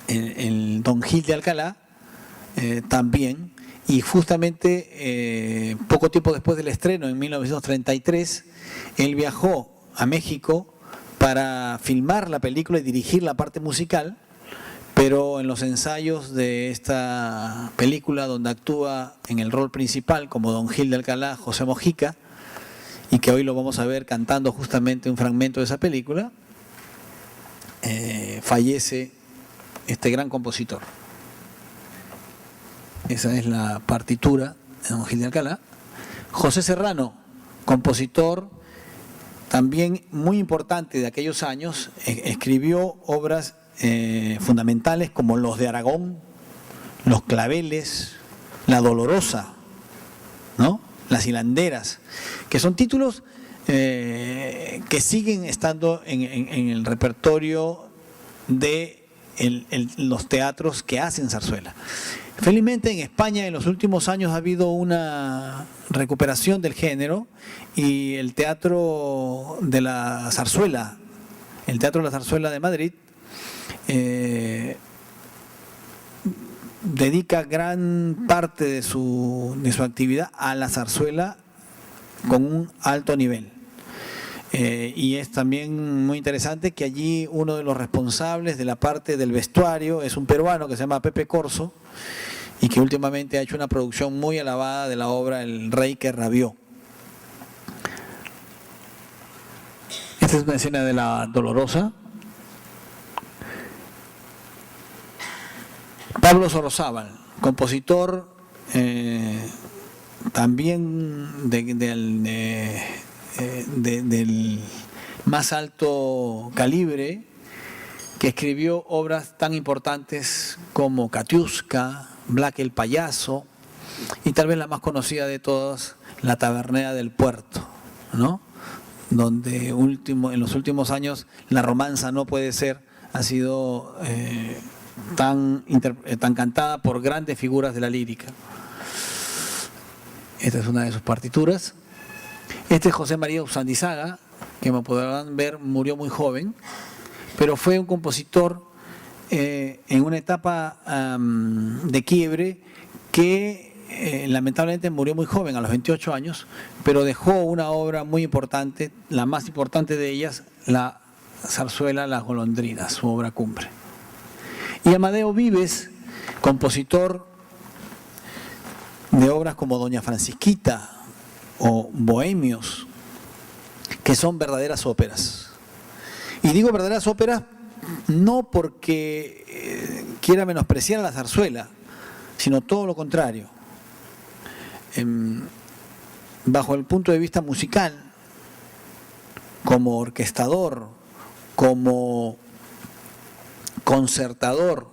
el Don Gil de Alcalá también. Y justamente poco tiempo después del estreno, en 1933, él viajó a México para filmar la película y dirigir la parte musical, pero en los ensayos de esta película, donde actúa en el rol principal como Don Gil de Alcalá, José Mojica, y que hoy lo vamos a ver cantando justamente un fragmento de esa película, fallece este gran compositor. Esa es la partitura de Don Gil de Alcalá. José Serrano, compositor también muy importante de aquellos años, escribió obras fundamentales como Los de Aragón, Los Claveles, La Dolorosa, ¿no? Las Hilanderas, que son títulos que siguen estando en el repertorio de los teatros que hacen zarzuela. Felizmente en España en los últimos años ha habido una recuperación del género, y el Teatro de la Zarzuela, de Madrid, dedica gran parte de su actividad a la zarzuela con un alto nivel. Y es también muy interesante que allí uno de los responsables de la parte del vestuario es un peruano que se llama Pepe Corso, y que últimamente ha hecho una producción muy alabada de la obra El Rey que Rabió. Esta es una escena de La Dolorosa. Pablo Sorozábal, compositor también del más alto calibre, que escribió obras tan importantes como Katiuska, Black el Payaso, y tal vez la más conocida de todas, La Tabernera del Puerto, ¿no? Donde en los últimos años la romanza no puede ser ha sido tan cantada por grandes figuras de la lírica. Esta es una de sus partituras. Este es José María Usandizaga, que como podrán ver murió muy joven, pero fue un compositor en una etapa de quiebre que lamentablemente murió muy joven, a los 28 años, pero dejó una obra muy importante, la más importante de ellas, la zarzuela Las Golondrinas, su obra cumbre. Y Amadeo Vives, compositor de obras como Doña Francisquita o Bohemios, que son verdaderas óperas. Y digo verdaderas óperas no porque quiera menospreciar a la zarzuela, sino todo lo contrario. Bajo el punto de vista musical, como orquestador, como concertador,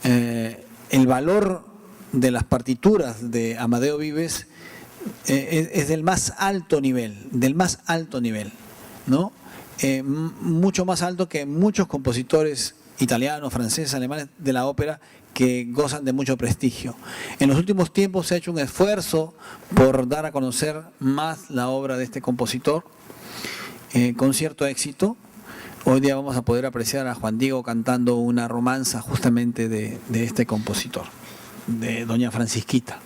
el valor de las partituras de Amadeo Vives es del más alto nivel, ¿no? Mucho más alto que muchos compositores italianos, franceses, alemanes de la ópera que gozan de mucho prestigio. En los últimos tiempos se ha hecho un esfuerzo por dar a conocer más la obra de este compositor, con cierto éxito. Hoy día vamos a poder apreciar a Juan Diego cantando una romanza justamente de este compositor, de Doña Francisquita,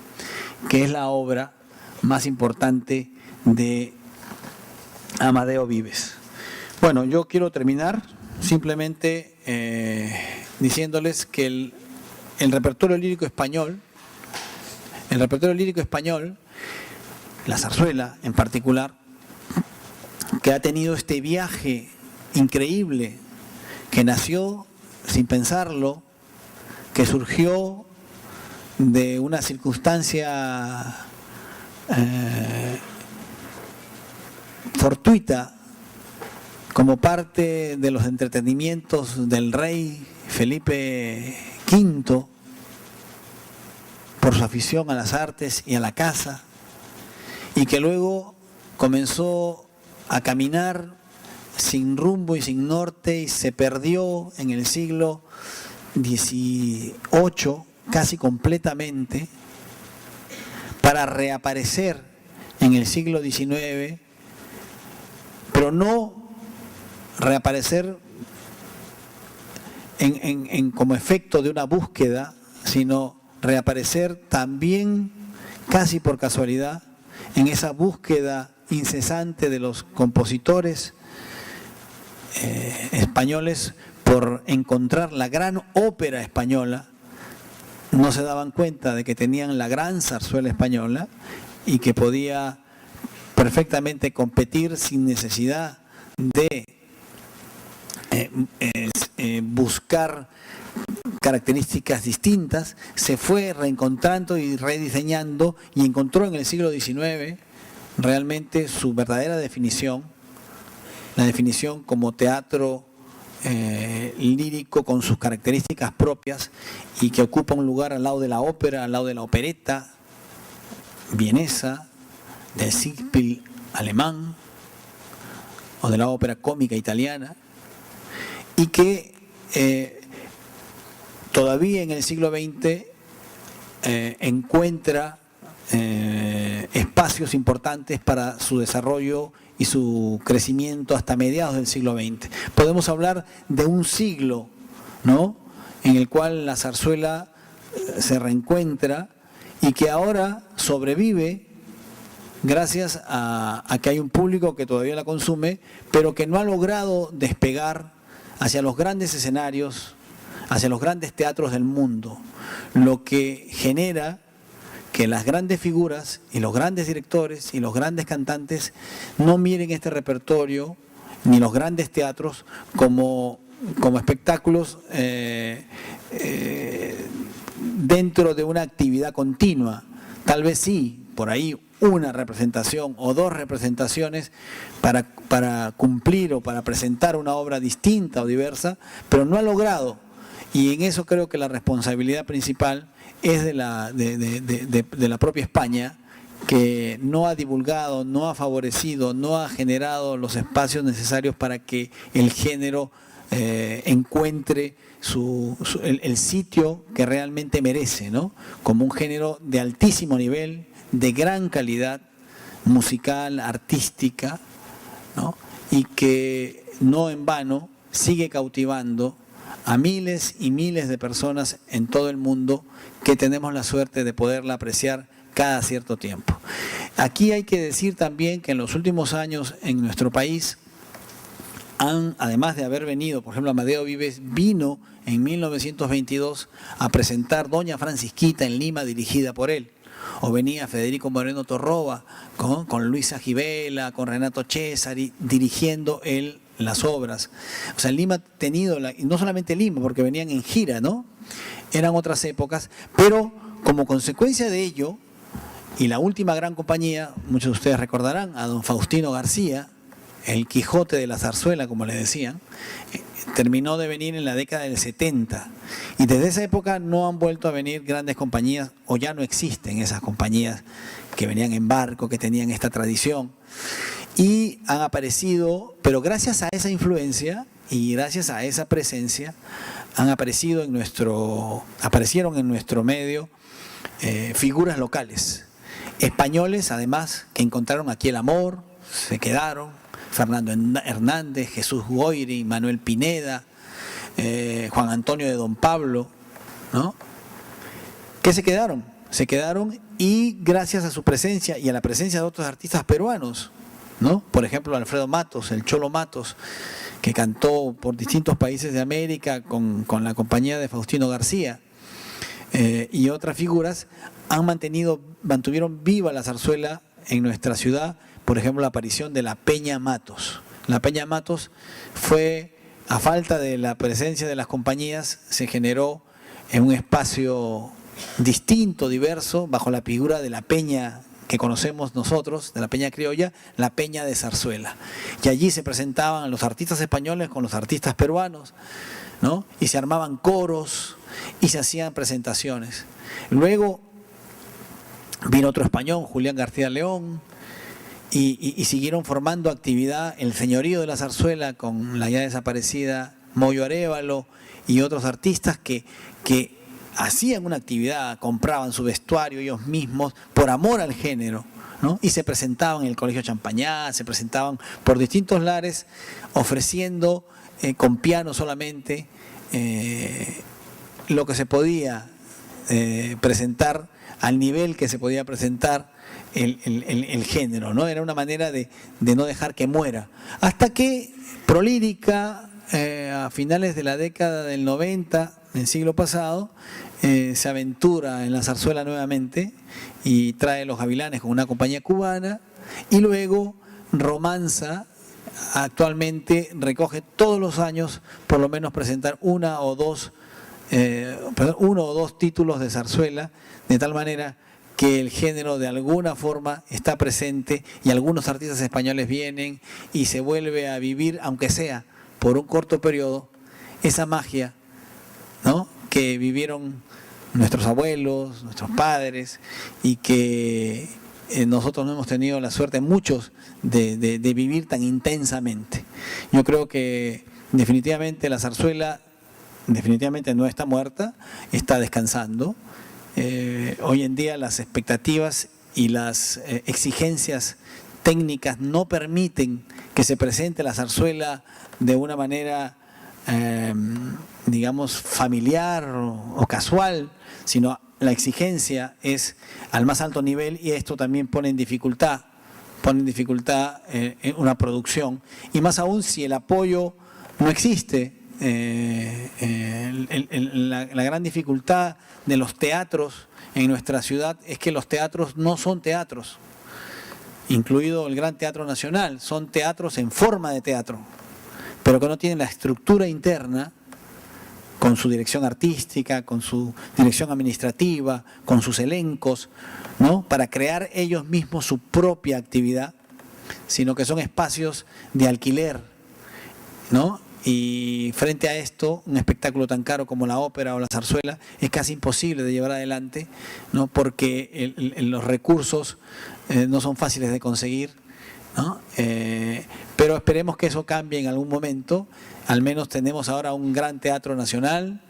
que es la obra más importante de Amadeo Vives. Bueno, yo quiero terminar simplemente diciéndoles que el repertorio lírico español, la zarzuela en particular, que ha tenido este viaje increíble, que nació sin pensarlo, que surgió de una circunstancia fortuita, como parte de los entretenimientos del rey Felipe V, por su afición a las artes y a la caza, y que luego comenzó a caminar sin rumbo y sin norte y se perdió en el siglo XVIII casi completamente, para reaparecer en el siglo XIX, pero no reaparecer como efecto de una búsqueda, sino reaparecer también casi por casualidad en esa búsqueda incesante de los compositores españoles por encontrar la gran ópera española. No se daban cuenta de que tenían la gran zarzuela española y que podía perfectamente competir sin necesidad de buscar características distintas. Se fue reencontrando y rediseñando y encontró en el siglo XIX realmente su verdadera definición, la definición como teatro lírico con sus características propias y que ocupa un lugar al lado de la ópera, al lado de la opereta vienesa, del Singspiel alemán o de la ópera cómica italiana, y que todavía en el siglo XX encuentra espacios importantes para su desarrollo y su crecimiento hasta mediados del siglo XX. Podemos hablar de un siglo, ¿no?, en el cual la zarzuela se reencuentra y que ahora sobrevive gracias a que hay un público que todavía la consume, pero que no ha logrado despegar hacia los grandes escenarios, hacia los grandes teatros del mundo, lo que genera que las grandes figuras y los grandes directores y los grandes cantantes no miren este repertorio ni los grandes teatros como espectáculos dentro de una actividad continua. Tal vez sí, por ahí una representación o dos representaciones para cumplir o para presentar una obra distinta o diversa, pero no ha logrado. Y en eso creo que la responsabilidad principal es de la propia España, que no ha divulgado, no ha favorecido, no ha generado los espacios necesarios para que el género encuentre el sitio que realmente merece, ¿no?, como un género de altísimo nivel, de gran calidad musical, artística, ¿no?, y que no en vano sigue cautivando a miles y miles de personas en todo el mundo que tenemos la suerte de poderla apreciar cada cierto tiempo. Aquí hay que decir también que en los últimos años en nuestro país además de haber venido, por ejemplo, Amadeo Vives vino en 1922 a presentar Doña Francisquita en Lima, dirigida por él. O venía Federico Moreno Torroba con Luisa Gibela, con Renato Cesari, dirigiendo él las obras. O sea, Lima ha tenido, y no solamente Lima, porque venían en gira, ¿no? Eran otras épocas, pero como consecuencia de ello, y la última gran compañía, muchos de ustedes recordarán, a don Faustino García, el Quijote de la zarzuela, como le decían, terminó de venir en la década del 70. Y desde esa época no han vuelto a venir grandes compañías, o ya no existen esas compañías que venían en barco, que tenían esta tradición. Y han aparecido, pero gracias a esa influencia y gracias a esa presencia, aparecieron en nuestro medio figuras locales, españoles además, que encontraron aquí el amor, se quedaron, Fernando Hernández, Jesús Goyri, Manuel Pineda, Juan Antonio de Don Pablo, ¿no? Que se quedaron y gracias a su presencia y a la presencia de otros artistas peruanos, ¿no? Por ejemplo, Alfredo Matos, el Cholo Matos, que cantó por distintos países de América con la compañía de Faustino García, y otras figuras mantuvieron viva la zarzuela en nuestra ciudad. Por ejemplo, la aparición de la Peña Matos. La Peña Matos fue, a falta de la presencia de las compañías, se generó en un espacio distinto, diverso, bajo la figura de la Peña que conocemos nosotros, de la Peña Criolla, la Peña de Zarzuela. Y allí se presentaban los artistas españoles con los artistas peruanos, ¿no? Y se armaban coros y se hacían presentaciones. Luego vino otro español, Julián García León, y siguieron formando actividad el señorío de la zarzuela con la ya desaparecida Moyo Arévalo y otros artistas que hacían una actividad, compraban su vestuario ellos mismos por amor al género, ¿no? Y se presentaban en el Colegio Champañá, se presentaban por distintos lares ofreciendo con piano solamente lo que se podía presentar al nivel que se podía presentar el género, ¿no? Era una manera de no dejar que muera. Hasta que Prolírica, a finales de la década del 90, del siglo pasado, se aventura en la zarzuela nuevamente y trae Los Gavilanes con una compañía cubana, y luego Romanza actualmente recoge todos los años por lo menos presentar uno o dos títulos de zarzuela, de tal manera que el género de alguna forma está presente y algunos artistas españoles vienen y se vuelve a vivir, aunque sea por un corto periodo, esa magia, ¿no?, que vivieron nuestros abuelos, nuestros padres, y que nosotros no hemos tenido la suerte, muchos, de vivir tan intensamente. Yo creo que definitivamente la zarzuela definitivamente no está muerta, está descansando. Hoy en día las expectativas y las exigencias técnicas no permiten que se presente la zarzuela de una manera, digamos, familiar o casual, sino la exigencia es al más alto nivel, y esto también pone en dificultad una producción, y más aún si el apoyo no existe. La gran dificultad de los teatros en nuestra ciudad es que los teatros no son teatros, incluido el Gran Teatro Nacional, son teatros en forma de teatro, pero que no tienen la estructura interna, con su dirección artística, con su dirección administrativa, con sus elencos, ¿no?, para crear ellos mismos su propia actividad, sino que son espacios de alquiler, ¿no? Y frente a esto, un espectáculo tan caro como la ópera o la zarzuela es casi imposible de llevar adelante, ¿no?, porque los recursos no son fáciles de conseguir, ¿no? Pero esperemos que eso cambie en algún momento. Al menos tenemos ahora un gran teatro nacional,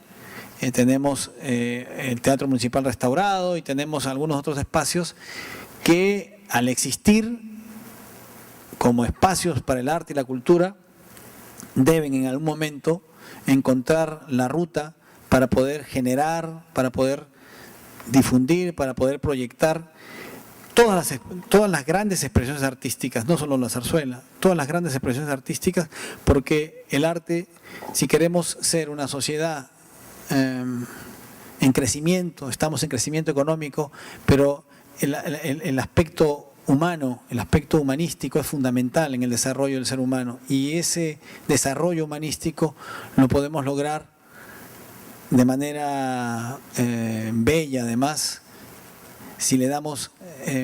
tenemos el Teatro Municipal restaurado y tenemos algunos otros espacios que, al existir como espacios para el arte y la cultura, deben en algún momento encontrar la ruta para poder generar, para poder difundir, para poder proyectar todas las grandes expresiones artísticas, no solo la zarzuela, todas las grandes expresiones artísticas, porque el arte, si queremos ser una sociedad en crecimiento, estamos en crecimiento económico, pero el aspecto humano, el aspecto humanístico es fundamental en el desarrollo del ser humano, y ese desarrollo humanístico lo podemos lograr de manera bella, además, si le damos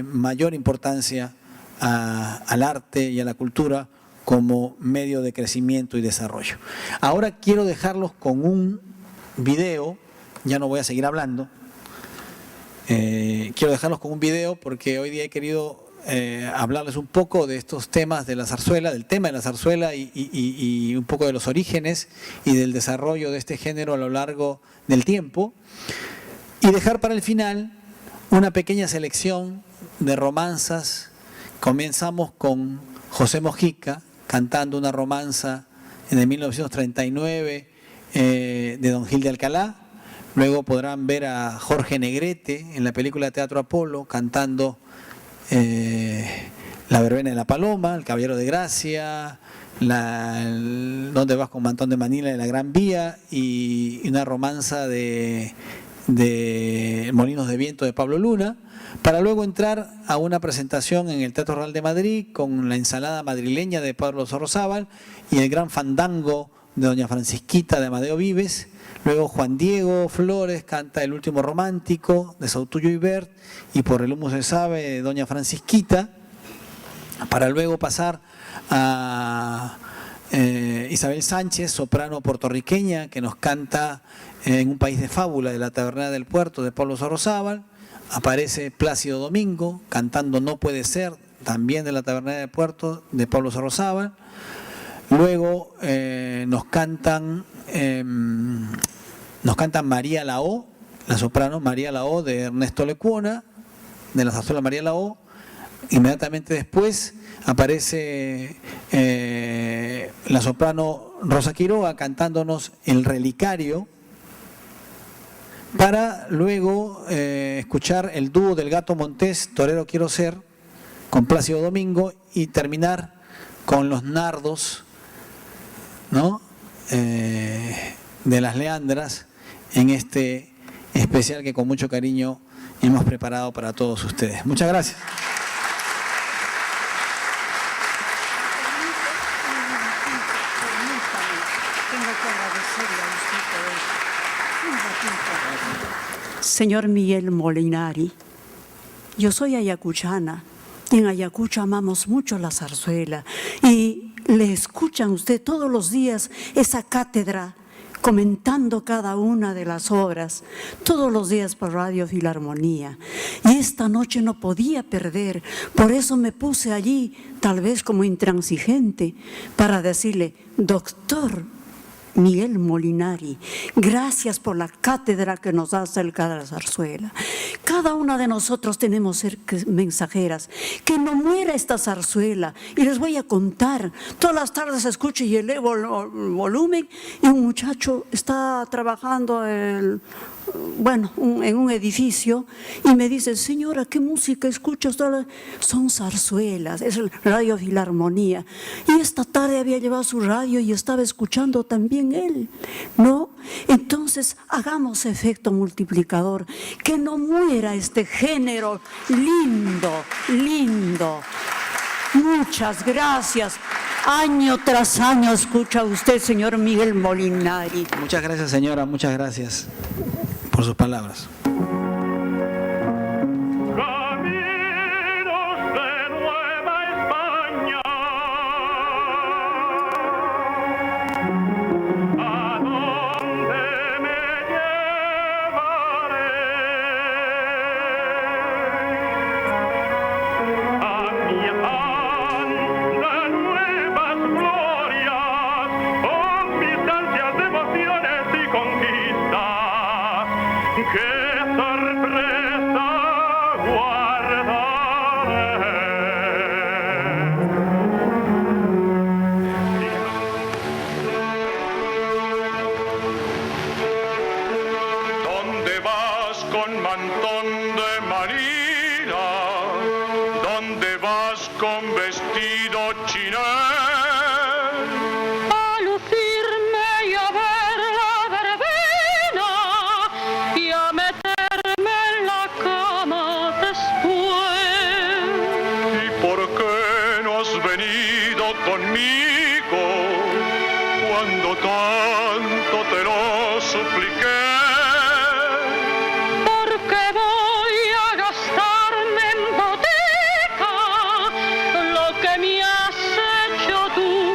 mayor importancia al arte y a la cultura como medio de crecimiento y desarrollo. Ahora quiero dejarlos con un video, ya no voy a seguir hablando, quiero dejarlos con un video porque hoy día he querido hablarles un poco de estos temas de la zarzuela, del tema de la zarzuela y un poco de los orígenes y del desarrollo de este género a lo largo del tiempo, y dejar para el final una pequeña selección de romanzas. Comenzamos con José Mojica cantando una romanza en el 1939 de Don Gil de Alcalá. Luego podrán ver a Jorge Negrete en la película Teatro Apolo cantando La verbena de la paloma, El caballero de Gracia, ¿Dónde vas con Mantón de Manila de la Gran Vía? Y una romanza de Molinos de Viento de Pablo Luna, para luego entrar a una presentación en el Teatro Real de Madrid con La ensalada madrileña de Pablo Sorrozábal y El gran fandango de Doña Francisquita de Amadeo Vives. Luego Juan Diego Flores canta El último romántico de Sautullo Ibert y Por el humo se sabe de Doña Francisquita, para luego pasar a Isabel Sánchez, soprano puertorriqueña, que nos canta En un país de fábula de La Tabernera del Puerto de Pablo Sorrozábal. Aparece Plácido Domingo cantando No puede ser, también de La Tabernera del Puerto de Pablo Sorrozábal. Luego nos cantan María Lao, la soprano María Lao de Ernesto Lecuona, de la zarzuela María Lao. Inmediatamente después aparece la soprano Rosa Quiroga cantándonos El relicario, para luego escuchar el dúo del Gato Montés, Torero quiero ser, con Plácido Domingo, y terminar con Los nardos, ¿no? De las Leandras, en este especial que con mucho cariño hemos preparado para todos ustedes. Muchas gracias. Señor Miguel Molinari, yo soy ayacuchana y en Ayacucho amamos mucho la zarzuela y le escuchan usted todos los días esa cátedra comentando cada una de las obras, todos los días por Radio Filarmonía. Y esta noche no podía perder, por eso me puse allí, tal vez como intransigente, para decirle, doctor Miguel Molinari, gracias por la cátedra que nos da acerca de la zarzuela. Cada una de nosotros tenemos ser mensajeras. Que no muera esta zarzuela. Y les voy a contar, todas las tardes escucho y elevo el volumen y un muchacho está trabajando en un edificio y me dice, señora, ¿qué música escuchas? Son zarzuelas, es Radio Filarmonía. Y esta tarde había llevado su radio y estaba escuchando también él, ¿no? Entonces, hagamos efecto multiplicador, que no muera este género lindo, lindo. Muchas gracias. Año tras año escucha usted, señor Miguel Molinari. Muchas gracias, señora, muchas gracias por sus palabras. Tú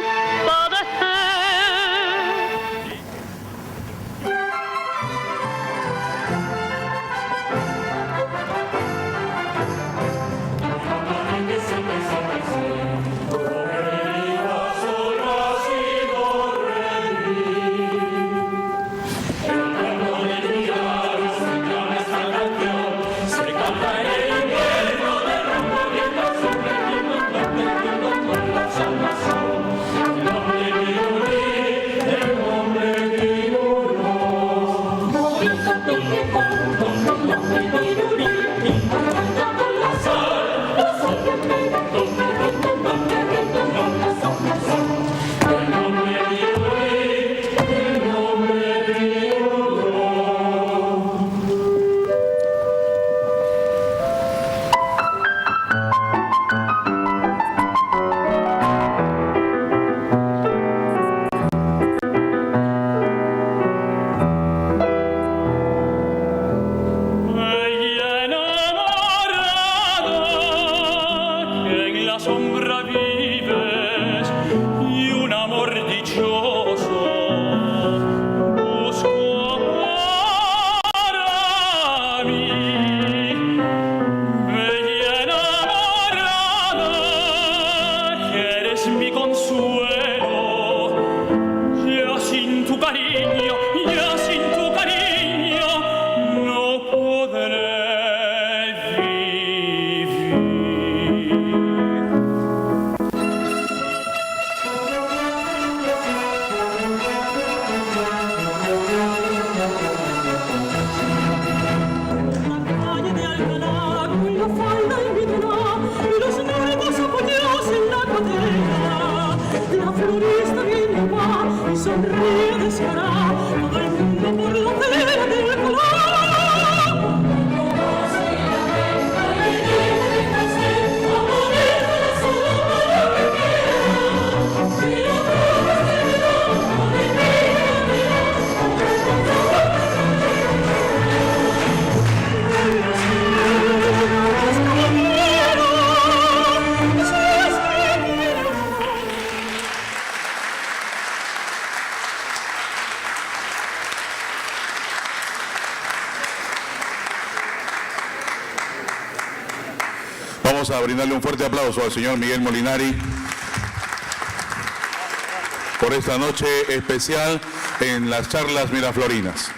Vamos a brindarle un fuerte aplauso al señor Miguel Molinari por esta noche especial en las charlas miraflorinas.